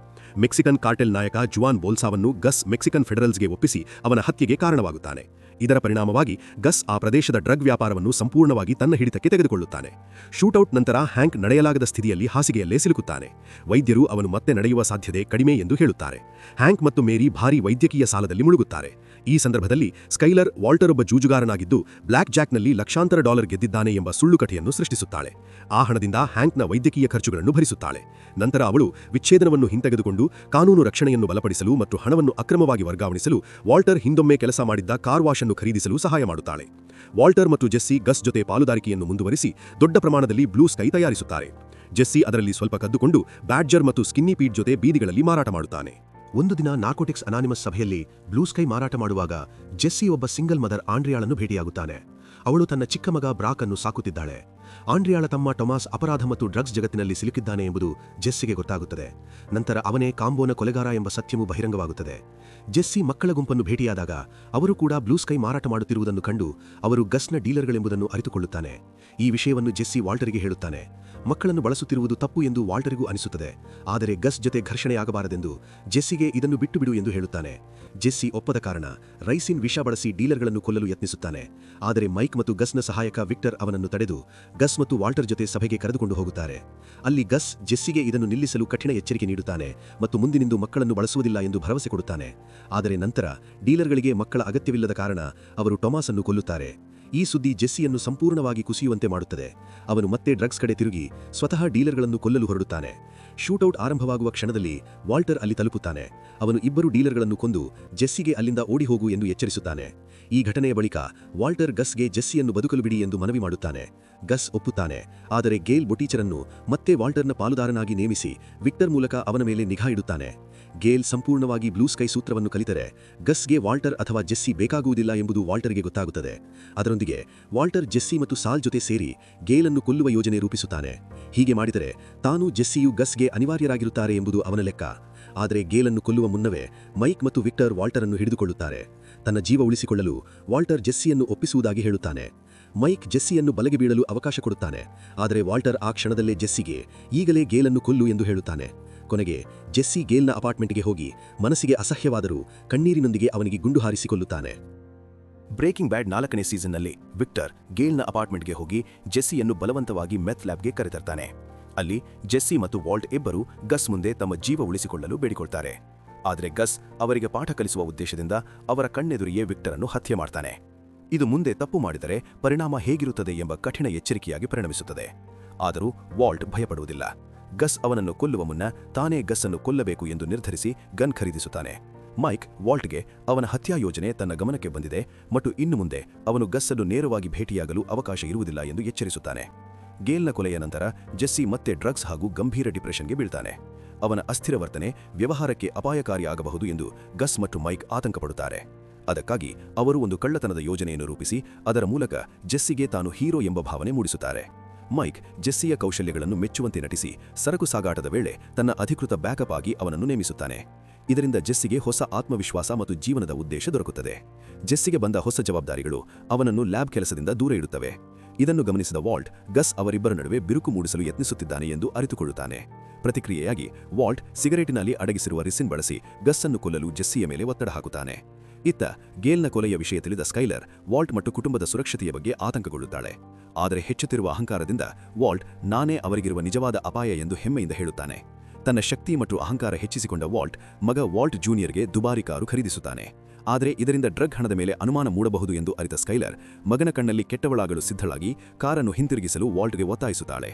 ಮೆಕ್ಸಿಕನ್ ಕಾರ್ಟೆಲ್ ನಾಯಕ ಜುವಾನ್ ಬೋಲ್ಸಾವನ್ನು ಗಸ್ ಮೆಕ್ಸಿಕನ್ ಫೆಡರಲ್ಸ್ಗೆ ಒಪ್ಪಿಸಿ ಅವನ ಹತ್ಯೆಗೆ ಕಾರಣವಾಗುತ್ತಾನೆ. ಇದರ ಪರಿಣಾಮವಾಗಿ ಗಸ್ ಆ ಪ್ರದೇಶದ ಡ್ರಗ್ ವ್ಯಾಪಾರವನ್ನು ಸಂಪೂರ್ಣವಾಗಿ ತನ್ನ ಹಿಡಿತಕ್ಕೆ ತೆಗೆದುಕೊಳ್ಳುತ್ತಾನೆ. ಶೂಟೌಟ್ ನಂತರ ಹ್ಯಾಂಕ್ ನಡೆಯಲಾಗದ ಸ್ಥಿತಿಯಲ್ಲಿ ಹಾಸಿಗೆಯಲ್ಲೇ ಸಿಲುಕುತ್ತಾನೆ. ವೈದ್ಯರು ಅವನು ಮತ್ತೆ ನಡೆಯುವ ಸಾಧ್ಯತೆ ಕಡಿಮೆ ಎಂದು ಹೇಳುತ್ತಾರೆ. ಹ್ಯಾಂಕ್ ಮತ್ತು ಮೇರಿ ಭಾರೀ ವೈದ್ಯಕೀಯ ಸಾಲದಲ್ಲಿ ಮುಳುಗುತ್ತಾರೆ. ಈ ಸಂದರ್ಭದಲ್ಲಿ ಸ್ಕೈಲರ್ ವಾಲ್ಟರ್ ಒಬ್ಬ ಜೂಜುಗಾರನಾಗಿದ್ದು ಬ್ಲ್ಯಾಕ್ ಜಾಕ್ನಲ್ಲಿ $ಲಕ್ಷಾಂತರ ಗೆದ್ದಿದ್ದಾನೆ ಎಂಬ ಸುಳ್ಳು ಕಥೆಯನ್ನು ಸೃಷ್ಟಿಸುತ್ತಾಳೆ. ಆ ಹಣದಿಂದ ಹ್ಯಾಂಕ್ನ ವೈದ್ಯಕೀಯ ಖರ್ಚುಗಳನ್ನು ಭರಿಸುತ್ತಾಳೆ. ನಂತರ ಅವಳು ವಿಚ್ಛೇದನವನ್ನು ಹಿಂತೆಗೆದುಕೊಂಡು ಕಾನೂನು ರಕ್ಷಣೆಯನ್ನು ಬಲಪಡಿಸಲು ಮತ್ತು ಹಣವನ್ನು ಅಕ್ರಮವಾಗಿ ವರ್ಗಾವಣಿಸಲು ವಾಲ್ಟರ್ ಹಿಂದೊಮ್ಮೆ ಕೆಲಸ ಮಾಡಿದ್ದ ಕಾರ್ ವಾಶ್ ಅನ್ನು ಖರೀದಿಸಲು ಸಹಾಯ ಮಾಡುತ್ತಾಳೆ. ವಾಲ್ಟರ್ ಮತ್ತು ಜೆಸ್ಸಿ ಗಸ್ ಜೊತೆ ಪಾಲುದಾರಿಕೆಯನ್ನು ಮುಂದುವರಿಸಿ ದೊಡ್ಡ ಪ್ರಮಾಣದಲ್ಲಿ ಬ್ಲೂ ಸ್ಕೈ ತಯಾರಿಸುತ್ತಾರೆ. ಜೆಸ್ಸಿ ಅದರಲ್ಲಿ ಸ್ವಲ್ಪ ಕದ್ದುಕೊಂಡು ಬ್ಯಾಡ್ಜರ್ ಮತ್ತು ಸ್ಕಿನ್ನಿ ಪೀಟ್ ಜೊತೆ ಬೀದಿಗಳಲ್ಲಿ ಮಾರಾಟ ಮಾಡುತ್ತಾನೆ. ಒಂದು ದಿನ ನಾರ್ಕೋಟಿಕ್ಸ್ ಅನಾನಿಮಸ್ ಸಭೆಯಲ್ಲಿ ಬ್ಲೂ ಸ್ಕೈ ಮಾರಾಟ ಮಾಡುವಾಗ ಜೆಸ್ಸಿ ಒಬ್ಬ ಸಿಂಗಲ್ ಮದರ್ ಆಂಡ್ರಿಯಾಳನ್ನು ಭೇಟಿಯಾಗುತ್ತಾನೆ. ಅವಳು ತನ್ನ ಚಿಕ್ಕ ಮಗ ಬ್ರಾಕ್ ಅನ್ನು ಸಾಕುತ್ತಿದ್ದಾಳೆ. ಆಂಡ್ರಿಯಾಳ ತಮ್ಮ ಟೊಮಾಸ್ ಅಪರಾಧ ಮತ್ತು ಡ್ರಗ್ಸ್ ಜಗತ್ತಿನಲ್ಲಿ ಸಿಲುಕಿದ್ದಾನೆ ಎಂಬುದು ಜೆಸ್ಸಿಗೆ ಗೊತ್ತಾಗುತ್ತದೆ. ನಂತರ ಅವನೇ ಕಾಂಬೋನ ಕೊಲೆಗಾರ ಎಂಬ ಸತ್ಯವೂ ಬಹಿರಂಗವಾಗುತ್ತದೆ. ಜೆಸ್ಸಿ ಮಕ್ಕಳ ಗುಂಪನ್ನು ಭೇಟಿಯಾದಾಗ ಅವರು ಕೂಡ ಬ್ಲೂ ಸ್ಕೈ ಮಾರಾಟ ಮಾಡುತ್ತಿರುವುದನ್ನು ಕಂಡು ಅವರು ಗಸ್ನ ಡೀಲರ್ಗಳೆಂಬುದನ್ನು ಅರಿತುಕೊಳ್ಳುತ್ತಾನೆ. ಈ ವಿಷಯವನ್ನು ಜೆಸ್ಸಿ ವಾಲ್ಟರ್ಗೆ ಹೇಳುತ್ತಾನೆ. ಮಕ್ಕಳನ್ನು ಬಳಸುತ್ತಿರುವುದು ತಪ್ಪು ಎಂದು ವಾಲ್ಟರ್ಗೂ ಅನಿಸುತ್ತದೆ. ಆದರೆ ಗಸ್ ಜೊತೆ ಘರ್ಷಣೆಯಾಗಬಾರದೆಂದು ಜೆಸ್ಸಿಗೆ ಇದನ್ನು ಬಿಟ್ಟು ಬಿಡು ಎಂದು ಹೇಳುತ್ತಾನೆ. ಜೆಸ್ಸಿ ಒಪ್ಪದ ಕಾರಣ ರೈಸಿನ್ ವಿಷ ಬಳಸಿ ಡೀಲರ್ಗಳನ್ನು ಕೊಲ್ಲಲು ಯತ್ನಿಸುತ್ತಾನೆ. ಆದರೆ ಮೈಕ್ ಮತ್ತು ಗಸ್ನ ಸಹಾಯಕ ವಿಕ್ಟರ್ ಅವನನ್ನು ತಡೆದು ಗಸ್ ಮತ್ತು ವಾಲ್ಟರ್ ಜೊತೆ ಸಭೆಗೆ ಕರೆದುಕೊಂಡು ಹೋಗುತ್ತಾರೆ. ಅಲ್ಲಿ ಗಸ್ ಜೆಸ್ಸಿಗೆ ಇದನ್ನು ನಿಲ್ಲಿಸಲು ಕಠಿಣ ಎಚ್ಚರಿಕೆ ನೀಡುತ್ತಾನೆ ಮತ್ತು ಮುಂದಿನಿಂದ ಮಕ್ಕಳನ್ನು ಬಳಸುವುದಿಲ್ಲ ಎಂದು ಭರವಸೆ ಕೊಡುತ್ತಾನೆ. ಆದರೆ ನಂತರ ಡೀಲರ್ಗಳಿಗೆ ಮಕ್ಕಳ ಅಗತ್ಯವಿಲ್ಲದ ಕಾರಣ ಅವರು ಟೊಮಾಸ್ ಅನ್ನು ಕೊಲ್ಲುತ್ತಾರೆ. ಈ ಸುದ್ದಿ ಜೆಸ್ಸಿಯನ್ನು ಸಂಪೂರ್ಣವಾಗಿ ಕುಸಿಯುವಂತೆ ಮಾಡುತ್ತದೆ. ಅವನು ಮತ್ತೆ ಡ್ರಗ್ಸ್ ಕಡೆ ತಿರುಗಿ ಸ್ವತಃ ಡೀಲರ್ಗಳನ್ನು ಕೊಲ್ಲಲು ಹೊರಡುತ್ತಾನೆ. ಶೂಟೌಟ್ ಆರಂಭವಾಗುವ ಕ್ಷಣದಲ್ಲಿ ವಾಲ್ಟರ್ ಅಲ್ಲಿ ತಲುಪುತ್ತಾನೆ. ಅವನು ಇಬ್ಬರು ಡೀಲರ್ಗಳನ್ನು ಕೊಂದು ಜೆಸ್ಸಿಗೆ ಅಲ್ಲಿಂದ ಓಡಿ ಹೋಗು ಎಂದು ಎಚ್ಚರಿಸುತ್ತಾನೆ. ಈ ಘಟನೆಯ ಬಳಿಕ ವಾಲ್ಟರ್ ಗಸ್ಗೆ ಜೆಸ್ಸಿಯನ್ನು ಬದುಕಲು ಬಿಡಿ ಎಂದು ಮನವಿ ಮಾಡುತ್ತಾನೆ. ಗಸ್ ಒಪ್ಪುತ್ತಾನೆ. ಆದರೆ ಗೇಲ್ ಬೊಟೀಚರನ್ನು ಮತ್ತೆ ವಾಲ್ಟರ್ನ ಪಾಲುದಾರನಾಗಿ ನೇಮಿಸಿ ವಿಕ್ಟರ್ ಮೂಲಕ ಅವನ ಮೇಲೆ ನಿಗಾ ಇಡುತ್ತಾನೆ. ಗೇಲ್ ಸಂಪೂರ್ಣವಾಗಿ ಬ್ಲೂ ಸ್ಕೈ ಸೂತ್ರವನ್ನು ಕಲಿತರೆ ಗಸ್ಗೆ ವಾಲ್ಟರ್ ಅಥವಾ ಜೆಸ್ಸಿ ಬೇಕಾಗುವುದಿಲ್ಲ ಎಂಬುದು ವಾಲ್ಟರ್ಗೆ ಗೊತ್ತಾಗುತ್ತದೆ. ಅದರೊಂದಿಗೆ ವಾಲ್ಟರ್ ಜೆಸ್ಸಿ ಮತ್ತು ಸಾಲ್ ಜೊತೆ ಸೇರಿ ಗೇಲನ್ನು ಕೊಲ್ಲುವ ಯೋಜನೆ ರೂಪಿಸುತ್ತಾನೆ. ಹೀಗೆ ಮಾಡಿದರೆ ತಾನು ಜೆಸ್ಸಿಯು ಗಸ್ಗೆ ಅನಿವಾರ್ಯರಾಗಿರುತ್ತಾರೆ ಎಂಬುದು ಅವನ ಲೆಕ್ಕ. ಆದರೆ ಗೇಲನ್ನು ಕೊಲ್ಲುವ ಮುನ್ನವೇ ಮೈಕ್ ಮತ್ತು ವಿಕ್ಟರ್ ವಾಲ್ಟರ್ ಅನ್ನು ಹಿಡಿದುಕೊಳ್ಳುತ್ತಾರೆ. ತನ್ನ ಜೀವ ಉಳಿಸಿಕೊಳ್ಳಲು ವಾಲ್ಟರ್ ಜೆಸ್ಸಿಯನ್ನು ಒಪ್ಪಿಸುವುದಾಗಿ ಹೇಳುತ್ತಾನೆ. ಮೈಕ್ ಜೆಸ್ಸಿಯನ್ನು ಬಲೆಗೆ ಬೀಳಲು ಅವಕಾಶ ಕೊಡುತ್ತಾನೆ. ಆದರೆ ವಾಲ್ಟರ್ ಆ ಕ್ಷಣದಲ್ಲೇ ಜೆಸ್ಸಿಗೆ ಈಗಲೇ ಗೇಲನ್ನು ಕೊಲ್ಲು ಎಂದು ಹೇಳುತ್ತಾನೆ. ಕೊನೆಗೆ ಜೆಸ್ಸಿ ಗೇಲ್ನ ಅಪಾರ್ಟ್ಮೆಂಟ್ಗೆ ಹೋಗಿ ಮನಸ್ಸಿಗೆ ಅಸಹ್ಯವಾದರೂ ಕಣ್ಣೀರಿನೊಂದಿಗೆ ಅವನಿಗೆ ಗುಂಡು ಹಾರಿಸಿಕೊಳ್ಳುತ್ತಾನೆ. ಬ್ರೇಕಿಂಗ್ ಬ್ಯಾಡ್ 4ನೇ ಸೀಸನ್ನಲ್ಲಿ ವಿಕ್ಟರ್ ಗೇಲ್ನ ಅಪಾರ್ಟ್ಮೆಂಟ್ಗೆ ಹೋಗಿ ಜೆಸ್ಸಿಯನ್ನು ಬಲವಂತವಾಗಿ ಮೆತ್ ಲ್ಯಾಬ್ಗೆ ಕರೆತರ್ತಾನೆ. ಅಲ್ಲಿ ಜೆಸ್ಸಿ ಮತ್ತು ವಾಲ್ಟ್ ಇಬ್ಬರು ಗಸ್ ಮುಂದೆ ತಮ್ಮ ಜೀವ ಉಳಿಸಿಕೊಳ್ಳಲು ಬೇಡಿಕೊಳ್ತಾರೆ. ಆದರೆ ಗಸ್ ಅವರಿಗೆ ಪಾಠ ಕಲಿಸುವ ಉದ್ದೇಶದಿಂದ ಅವರ ಕಣ್ಣೆದುರಿಯೇ ವಿಕ್ಟರ್ ಅನ್ನು ಹತ್ಯೆ ಮಾಡ್ತಾನೆ. ಇದು ಮುಂದೆ ತಪ್ಪು ಮಾಡಿದರೆ ಪರಿಣಾಮ ಹೇಗಿರುತ್ತದೆ ಎಂಬ ಕಠಿಣ ಎಚ್ಚರಿಕೆಯಾಗಿ ಪರಿಣಮಿಸುತ್ತದೆ. ಆದರೂ ವಾಲ್ಟ್ ಭಯಪಡುವುದಿಲ್ಲ. ಗಸ್ ಅವನನ್ನು ಕೊಲ್ಲುವ ಮುನ್ನ ತಾನೇ ಗಸ್ ಅನ್ನು ಕೊಲ್ಲಬೇಕು ಎಂದು ನಿರ್ಧರಿಸಿ ಗನ್ ಖರೀದಿಸುತ್ತಾನೆ. ಮೈಕ್ ವಾಲ್ಟ್ಗೆ ಅವನ ಹತ್ಯಾ ಯೋಜನೆ ತನ್ನ ಗಮನಕ್ಕೆ ಬಂದಿದೆ ಮತ್ತು ಇನ್ನು ಮುಂದೆ ಅವನು ಗಸ್ ಅನ್ನು ನೇರವಾಗಿ ಭೇಟಿಯಾಗಲು ಅವಕಾಶ ಇರುವುದಿಲ್ಲ ಎಂದು ಎಚ್ಚರಿಸುತ್ತಾನೆ. ಗೇಲ್ನ ಕೊಲೆಯ ನಂತರ ಜೆಸ್ಸಿ ಮತ್ತೆ ಡ್ರಗ್ಸ್ ಹಾಗೂ ಗಂಭೀರ ಡಿಪ್ರೆಷನ್ಗೆ ಬೀಳ್ತಾನೆ. ಅವನ ಅಸ್ಥಿರ ವರ್ತನೆ ವ್ಯವಹಾರಕ್ಕೆ ಅಪಾಯಕಾರಿಯಾಗಬಹುದು ಎಂದು ಗಸ್ ಮತ್ತು ಮೈಕ್ ಆತಂಕಪಡುತ್ತಾರೆ. ಅದಕ್ಕಾಗಿ ಅವರು ಒಂದು ಕಳ್ಳತನದ ಯೋಜನೆಯನ್ನು ರೂಪಿಸಿ ಅದರ ಮೂಲಕ ಜೆಸ್ಸಿಗೆ ತಾನು ಹೀರೋ ಎಂಬ ಭಾವನೆ ಮೂಡಿಸುತ್ತಾರೆ. ಮೈಕ್ ಜೆಸ್ಸಿಯ ಕೌಶಲ್ಯಗಳನ್ನು ಮೆಚ್ಚುವಂತೆ ನಟಿಸಿ ಸರಕು ಸಾಗಾಟದ ವೇಳೆ ತನ್ನ ಅಧಿಕೃತ ಬ್ಯಾಕಪ್ ಆಗಿ ಅವನನ್ನು ನೇಮಿಸುತ್ತಾನೆ. ಇದರಿಂದ ಜೆಸ್ಸಿಗೆ ಹೊಸ ಆತ್ಮವಿಶ್ವಾಸ ಮತ್ತು ಜೀವನದ ಉದ್ದೇಶ ದೊರಕುತ್ತದೆ. ಜೆಸ್ಸಿಗೆ ಬಂದ ಹೊಸ ಜವಾಬ್ದಾರಿಗಳು ಅವನನ್ನು ಲ್ಯಾಬ್ ಕೆಲಸದಿಂದ ದೂರ ಇಡುತ್ತವೆ. ಇದನ್ನು ಗಮನಿಸಿದ ವಾಲ್ಟ್ ಗಸ್ ಅವರಿಬ್ಬರ ನಡುವೆ ಬಿರುಕು ಮೂಡಿಸಲು ಯತ್ನಿಸುತ್ತಿದ್ದಾನೆ ಎಂದು ಅರಿತುಕೊಳ್ಳುತ್ತಾನೆ. ಪ್ರತಿಕ್ರಿಯೆಯಾಗಿ ವಾಲ್ಟ್ ಸಿಗರೇಟಿನಲ್ಲಿ ಅಡಗಿಸಿರುವ ರಿಸಿನ್ ಬಳಸಿ ಗಸ್ ಅನ್ನು ಕೊಲ್ಲಲು ಜೆಸ್ಸಿಯ ಮೇಲೆ ಒತ್ತಡ ಹಾಕುತ್ತಾನೆ. ಇತ್ತ ಗೇಲ್ನ ಕೊಲೆಯ ವಿಷಯ ತಿಳಿದ ಸ್ಕೈಲರ್ ವಾಲ್ಟ್ ಮತ್ತು ಕುಟುಂಬದ ಸುರಕ್ಷತೆಯ ಬಗ್ಗೆ ಆತಂಕಗೊಳ್ಳುತ್ತಾಳೆ. ಆದರೆ ಹೆಚ್ಚುತ್ತಿರುವ ಅಹಂಕಾರದಿಂದ ವಾಲ್ಟ್ ನಾನೇ ಅವರಿಗಿರುವ ನಿಜವಾದ ಅಪಾಯ ಎಂದು ಹೆಮ್ಮೆಯಿಂದ ಹೇಳುತ್ತಾನೆ. ತನ್ನ ಶಕ್ತಿ ಮತ್ತು ಅಹಂಕಾರ ಹೆಚ್ಚಿಸಿಕೊಂಡ ವಾಲ್ಟ್ ಮಗ ವಾಲ್ಟ್ ಜೂನಿಯರ್ಗೆ ದುಬಾರಿ ಕಾರು ಖರೀದಿಸುತ್ತಾನೆ. ಆದರೆ ಇದರಿಂದ ಡ್ರಗ್ ಹಣದ ಮೇಲೆ ಅನುಮಾನ ಮೂಡಬಹುದು ಎಂದು ಅರಿತ ಸ್ಕೈಲರ್ ಮಗನ ಕಣ್ಣಲ್ಲಿ ಕೆಟ್ಟವಳಾಗಲು ಸಿದ್ಧಳಾಗಿ ಕಾರನ್ನು ಹಿಂತಿರುಗಿಸಲು ವಾಲ್ಟ್ಗೆ ಒತ್ತಾಯಿಸುತ್ತಾಳೆ.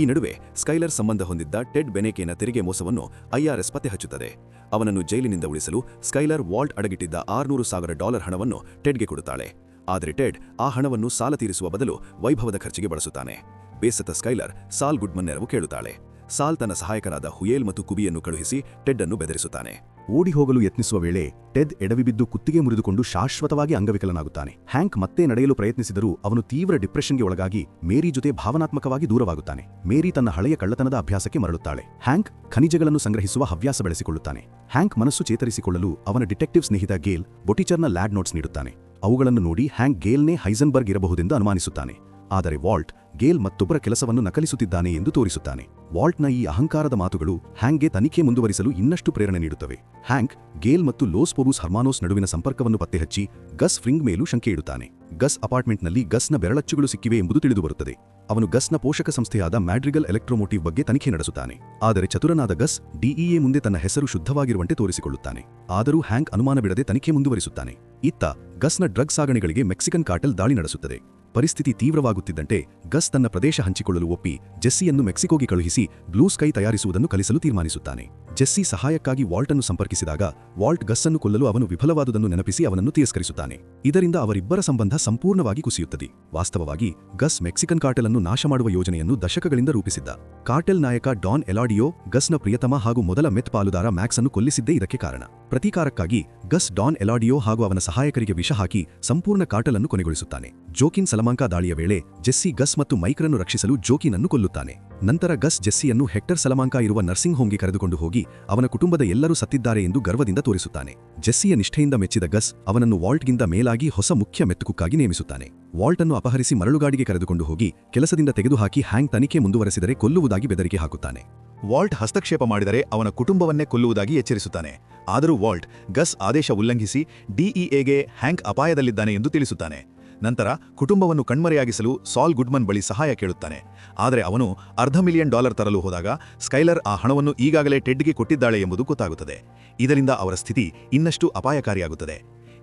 ಈ ನಡುವೆ ಸ್ಕೈಲರ್ ಸಂಬಂಧ ಹೊಂದಿದ್ದ ಟೆಡ್ ಬೆನೆಕೆನ ತೆರಿಗೆ ಮೋಸವನ್ನು ಐಆರ್ಎಸ್ ಪತ್ತೆ ಹಚ್ಚುತ್ತದೆ. ಅವನನ್ನು ಜೈಲಿನಿಂದ ಉಳಿಸಲು ಸ್ಕೈಲರ್ ವಾಲ್ಟ್ ಅಡಗಿಟ್ಟಿದ್ದ $600,000 ಹಣವನ್ನು ಟೆಡ್ಗೆ ಕೊಡುತ್ತಾಳೆ. ಆದರೆ ಟೆಡ್ ಆ ಹಣವನ್ನು ಸಾಲ ತೀರಿಸುವ ಬದಲು ವೈಭವದ ಖರ್ಚಿಗೆ ಬಳಸುತ್ತಾನೆ. ಬೇಸತ್ತ ಸ್ಕೈಲರ್ ಸಾಲ್ ಗುಡ್ಮನ್ ನೆರವು ಕೇಳುತ್ತಾಳೆ. ಸಾಲ್ ತನ್ನ ಸಹಾಯಕರಾದ ಹುಯೇಲ್ ಮತ್ತು ಕುಬಿಯನ್ನು ಕಳುಹಿಸಿ ಟೆಡ್ ಅನ್ನು ಬೆದರಿಸುತ್ತಾನೆ. ಓಡಿ ಹೋಗಲು ಯತ್ನಿಸುವ ವೇಳೆ ಟೆಡ್ ಎಡವಿಬಿದ್ದು ಕುತ್ತಿಗೆ ಮುರಿದುಕೊಂಡು ಶಾಶ್ವತವಾಗಿ ಅಂಗವಿಕಲನಾಗುತ್ತಾನೆ. ಹ್ಯಾಂಕ್ ಮತ್ತೆ ನಡೆಯಲು ಪ್ರಯತ್ನಿಸಿದರೂ ಅವನು ತೀವ್ರ ಡಿಪ್ರೆಷನ್ಗೆ ಒಳಗಾಗಿ ಮೇರಿ ಜೊತೆ ಭಾವನಾತ್ಮಕವಾಗಿ ದೂರವಾಗುತ್ತಾನೆ. ಮೇರಿ ತನ್ನ ಹಳೆಯ ಕಳ್ಳತನದ ಅಭ್ಯಾಸಕ್ಕೆ ಮರಳುತ್ತಾಳೆ. ಹ್ಯಾಂಕ್ ಖನಿಜಗಳನ್ನು ಸಂಗ್ರಹಿಸುವ ಹವ್ಯಾಸ ಬೆಳೆಸಿಕೊಳ್ಳುತ್ತಾನೆ. ಹ್ಯಾಂಕ್ ಮನಸ್ಸು ಚೇತರಿಸಿಕೊಳ್ಳಲು ಅವನ ಡಿಟೆಕ್ಟಿವ್ ಸ್ನೇಹಿತ ಗೇಲ್ ಬೊಟಿಚರ್ನ ಲ್ಯಾಡ್ ನೋಟ್ಸ್ ನೀಡುತ್ತಾನೆ. ಅವುಗಳನ್ನು ನೋಡಿ ಹ್ಯಾಂಕ್ ಗೇಲ್ನೇ ಹೈಸನ್ಬರ್ಗ್ ಇರಬಹುದೆಂದು ಅನುಮಾನಿಸುತ್ತಾನೆ. ಆದರೆ ವಾಲ್ಟ್ ಗೇಲ್ ಮತ್ತೊಬ್ಬರ ಕೆಲಸವನ್ನು ನಕಲಿಸುತ್ತಿದ್ದಾನೆ ಎಂದು ತೋರಿಸುತ್ತಾನೆ. ವಾಲ್ಟ್ನ ಈ ಅಹಂಕಾರದ ಮಾತುಗಳು ಹ್ಯಾಂಕ್ಗೆ ತನಿಖೆ ಮುಂದುವರಿಸಲು ಇನ್ನಷ್ಟು ಪ್ರೇರಣೆ ನೀಡುತ್ತವೆ. ಹ್ಯಾಂಕ್ ಗೇಲ್ ಮತ್ತು ಲೋಸ್ ಪೊಬೂಸ್ ಹರ್ಮಾನೋಸ್ ನಡುವಿನ ಸಂಪರ್ಕವನ್ನು ಪತ್ತೆಹಚ್ಚಿ ಗಸ್ ಫ್ರಿಂಗ್ ಮೇಲೂ ಶಂಕೆ ಇಡುತ್ತಾನೆ. ಗಸ್ ಅಪಾರ್ಟ್ಮೆಂಟ್ನಲ್ಲಿ ಗಸ್ನ ಬೆರಳಚ್ಚುಗಳು ಸಿಕ್ಕಿವೆ ಎಂಬುದು ತಿಳಿದುಬರುತ್ತದೆ. ಅವನು ಗಸ್ನ ಪೋಷಕ ಸಂಸ್ಥೆಯಾದ ಮ್ಯಾಡ್ರಿಗಲ್ ಎಲೆಕ್ಟ್ರೋಮೋಟಿವ್ ಬಗ್ಗೆ ತನಿಖೆ ನಡೆಸುತ್ತಾನೆ. ಆದರೆ ಚತುರನಾದ ಗಸ್ ಡಿಇಎ ಮುಂದೆ ತನ್ನ ಹೆಸರು ಶುದ್ಧವಾಗಿರುವಂತೆ ತೋರಿಸಿಕೊಳ್ಳುತ್ತಾನೆ. ಆದರೂ ಹ್ಯಾಂಕ್ ಅನುಮಾನ ಬಿಡದೆ ತನಿಖೆ ಮುಂದುವರಿಸುತ್ತಾನೆ. ಇತ್ತ ಗಸ್ನ ಡ್ರಗ್ ಸಾಗಣೆಗಳಿಗೆ ಮೆಕ್ಸಿಕನ್ ಕಾರ್ಟೆಲ್ ದಾಳಿ ನಡೆಸುತ್ತದೆ. ಪರಿಸ್ಥಿತಿ ತೀವ್ರವಾಗುತ್ತಿದ್ದಂತೆ ಗಸ್ ತನ್ನ ಪ್ರದೇಶ ಹಂಚಿಕೊಳ್ಳಲು ಒಪ್ಪಿ ಜೆಸ್ಸಿಯನ್ನು ಮೆಕ್ಸಿಕೋಗೆ ಕಳುಹಿಸಿ ಬ್ಲೂ ಸ್ಕೈ ತಯಾರಿಸುವುದನ್ನು ಕಲಿಸಲು ತೀರ್ಮಾನಿಸುತ್ತಾನೆ. ಜೆಸ್ಸಿ ಸಹಾಯಕ್ಕಾಗಿ ವಾಲ್ಟನ್ನು ಸಂಪರ್ಕಿಸಿದಾಗ ವಾಲ್ಟ್ ಗಸ್ ಅನ್ನು ಕೊಲ್ಲಲು ಅವನು ವಿಫಲವಾದುದನ್ನು ನೆನಪಿಸಿ ಅವನನ್ನು ತಿರಸ್ಕರಿಸುತ್ತಾನೆ. ಇದರಿಂದ ಅವರಿಬ್ಬರ ಸಂಬಂಧ ಸಂಪೂರ್ಣವಾಗಿ ಕುಸಿಯುತ್ತದೆ. ವಾಸ್ತವವಾಗಿ ಗಸ್ ಮೆಕ್ಸಿಕನ್ ಕಾರ್ಟೆಲ್ ಅನ್ನು ನಾಶ ಮಾಡುವ ಯೋಜನೆಯನ್ನು ದಶಕಗಳಿಂದ ರೂಪಿಸಿದ್ದ. ಕಾರ್ಟೆಲ್ ನಾಯಕ ಡಾನ್ ಎಲಾಡಿಯೋ ಗಸ್ನ ಪ್ರಿಯತಮ ಹಾಗೂ ಮೊದಲ ಮೆತ್ ಪಾಲುದಾರ ಮ್ಯಾಕ್ಸ್ ಅನ್ನು ಕೊಲ್ಲಿಸಿದ್ದೇ ಇದಕ್ಕೆ ಕಾರಣ. ಪ್ರತೀಕಾರಕ್ಕಾಗಿ ಗಸ್ ಡಾನ್ ಎಲಾಡಿಯೋ ಹಾಗೂ ಅವನ ಸಹಾಯಕರಿಗೆ ವಿಷ ಹಾಕಿ ಸಂಪೂರ್ಣ ಕಾರ್ಟೆಲ್ ಅನ್ನು ಕೊನೆಗೊಳಿಸುತ್ತಾನೆ. ಜೋಕಿನ್ ಸಲಾಮಾಂಕಾ ದಾಳಿಯ ವೇಳೆ ಜೆಸ್ಸಿ ಗಸ್ ಮತ್ತು ಮೈಕ್ರನ್ನು ರಕ್ಷಿಸಲು ಜೋಕಿನ್ ಅನ್ನು ಕೊಲ್ಲುತ್ತಾನೆ. ನಂತರ ಗಸ್ ಜೆಸ್ಸಿಯನ್ನು ಹೆಕ್ಟರ್ ಸಲಾಮಾಂಕಾ ಇರುವ ನರ್ಸಿಂಗ್ ಹೋಮ್ಗೆ ಕರೆದುಕೊಂಡು ಹೋಗಿ ಅವನ ಕುಟುಂಬದ ಎಲ್ಲರೂ ಸತ್ತಿದ್ದಾರೆ ಎಂದು ಗರ್ವದಿಂದ ತೋರಿಸುತ್ತಾನೆ. ಜೆಸ್ಸಿಯ ನಿಷ್ಠೆಯಿಂದ ಮೆಚ್ಚಿದ ಗಸ್ ಅವನನ್ನು ವಾಲ್ಟ್ಗಿಂತ ಮೇಲಾಗಿ ಹೊಸ ಮುಖ್ಯ ಮೆತ್ತುಕುಕ್ಕಾಗಿ ನೇಮಿಸುತ್ತಾನೆ. ವಾಲ್ಟ್ ಅನ್ನು ಅಪಹರಿಸಿ ಮರಳುಗಾಡಿಗೆ ಕರೆದುಕೊಂಡು ಹೋಗಿ ಕೆಲಸದಿಂದ ತೆಗೆದುಹಾಕಿ ಹ್ಯಾಂಕ್ ತನಿಖೆ ಮುಂದುವರೆಸಿದರೆ ಕೊಲ್ಲುವುದಾಗಿ ಬೆದರಿಕೆ ಹಾಕುತ್ತಾನೆ. ವಾಲ್ಟ್ ಹಸ್ತಕ್ಷೇಪ ಮಾಡಿದರೆ ಅವನ ಕುಟುಂಬವನ್ನೇ ಕೊಲ್ಲುವುದಾಗಿ ಎಚ್ಚರಿಸುತ್ತಾನೆ. ಆದರೂ ವಾಲ್ಟ್ ಗಸ್ ಆದೇಶ ಉಲ್ಲಂಘಿಸಿ ಡಿಇಎಗೆ ಹ್ಯಾಂಕ್ ಅಪಾಯದಲ್ಲಿದ್ದಾನೆ ಎಂದು ತಿಳಿಸುತ್ತಾನೆ. ನಂತರ ಕುಟುಂಬವನ್ನು ಕಣ್ಮರೆಯಾಗಿಸಲು ಸಾಲ್ ಗುಡ್ಮನ್ ಬಳಿ ಸಹಾಯ ಕೇಳುತ್ತಾನೆ. ಆದರೆ ಅವನು $500,000 ತರಲು ಹೋದಾಗ ಸ್ಕೈಲರ್ ಆ ಹಣವನ್ನು ಈಗಾಗಲೇ ಟೆಡ್ಗೆ ಕೊಟ್ಟಿದ್ದಾಳೆ ಎಂಬುದು ಗೊತ್ತಾಗುತ್ತದೆ. ಇದರಿಂದ ಅವರ ಸ್ಥಿತಿ ಇನ್ನಷ್ಟು ಅಪಾಯಕಾರಿಯಾಗುತ್ತದೆ.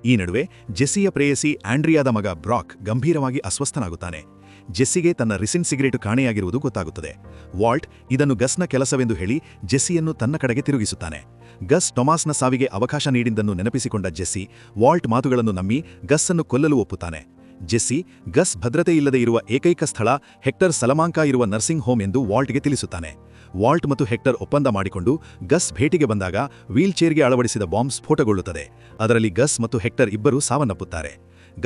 ಈ ನಡುವೆ ಜೆಸ್ಸಿಯ ಪ್ರೇಯಸಿ ಆಂಡ್ರಿಯಾದ ಮಗ ಬ್ರಾಕ್ ಗಂಭೀರವಾಗಿ ಅಸ್ವಸ್ಥನಾಗುತ್ತಾನೆ. ಜೆಸ್ಸಿಗೆ ತನ್ನ ರಿಸಿನ್ ಸಿಗರೇಟು ಕಾಣೆಯಾಗಿರುವುದು ಗೊತ್ತಾಗುತ್ತದೆ. ವಾಲ್ಟ್ ಇದನ್ನು ಗಸ್ನ ಕೆಲಸವೆಂದು ಹೇಳಿ ಜೆಸ್ಸಿಯನ್ನು ತನ್ನ ಕಡೆಗೆ ತಿರುಗಿಸುತ್ತಾನೆ. ಗಸ್ ಟೊಮಾಸ್ನ ಸಾವಿಗೆ ಅವಕಾಶ ನೀಡಿದ್ದನ್ನು ನೆನಪಿಸಿಕೊಂಡ ಜೆಸ್ಸಿ ವಾಲ್ಟ್ ಮಾತುಗಳನ್ನು ನಂಬಿ ಗಸ್ ಅನ್ನು ಕೊಲ್ಲಲು ಒಪ್ಪುತ್ತಾನೆ. ಜೆಸ್ಸಿ ಗಸ್ ಭದ್ರತೆಯಿಲ್ಲದೆ ಇರುವ ಏಕೈಕ ಸ್ಥಳ ಹೆಕ್ಟರ್ ಸಲಾಮಾಂಕಾ ಇರುವ ನರ್ಸಿಂಗ್ ಹೋಮ್ ಎಂದು ವಾಲ್ಟ್ಗೆ ತಿಳಿಸುತ್ತಾನೆ. ವಾಲ್ಟ್ ಮತ್ತು ಹೆಕ್ಟರ್ ಒಪ್ಪಂದ ಮಾಡಿಕೊಂಡು ಗಸ್ ಭೇಟಿಗೆ ಬಂದಾಗ ವೀಲ್ಚೇರ್ಗೆ ಅಳವಡಿಸಿದ ಬಾಂಬ್ ಸ್ಫೋಟಗೊಳ್ಳುತ್ತದೆ. ಅದರಲ್ಲಿ ಗಸ್ ಮತ್ತು ಹೆಕ್ಟರ್ ಇಬ್ಬರೂ ಸಾವನ್ನಪ್ಪುತ್ತಾರೆ.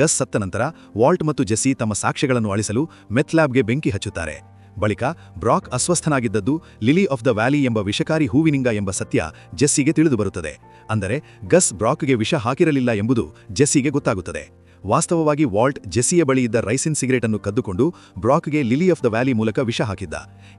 ಗಸ್ ಸತ್ತ ನಂತರ ವಾಲ್ಟ್ ಮತ್ತು ಜೆಸ್ಸಿ ತಮ್ಮ ಸಾಕ್ಷ್ಯಗಳನ್ನು ಅಳಿಸಲು ಮೆತ್ ಲ್ಯಾಬ್ಗೆ ಬೆಂಕಿ ಹಚ್ಚುತ್ತಾರೆ. ಬಳಿಕ ಬ್ರಾಕ್ ಅಸ್ವಸ್ಥನಾಗಿದ್ದದ್ದು ಲಿಲಿ ಆಫ್ ದ ವ್ಯಾಲಿ ಎಂಬ ವಿಷಕಾರಿ ಹೂವಿನಿಂಗ ಎಂಬ ಸತ್ಯ ಜೆಸ್ಸಿಗೆ ತಿಳಿದುಬರುತ್ತದೆ. ಅಂದರೆ ಗಸ್ ಬ್ರಾಕ್ಗೆ ವಿಷ ಹಾಕಿರಲಿಲ್ಲ ಎಂಬುದು ಜೆಸ್ಸಿಗೆ ಗೊತ್ತಾಗುತ್ತದೆ. ವಾಸ್ತವವಾಗಿ ವಾಲ್ಟ್ ಜೆಸ್ಸಿಯ ಬಳಿ ಇದ್ದ ರೈಸಿನ್ ಸಿಗರೇಟ್ ಅನ್ನು ಕದ್ದುಕೊಂಡು ಬ್ರಾಕ್ಗೆ ಲಿಲಿ ಆಫ್ ದ ವ್ಯಾಲಿ ಮೂಲಕ ವಿಷ ಹಾಕಿದ್ದ.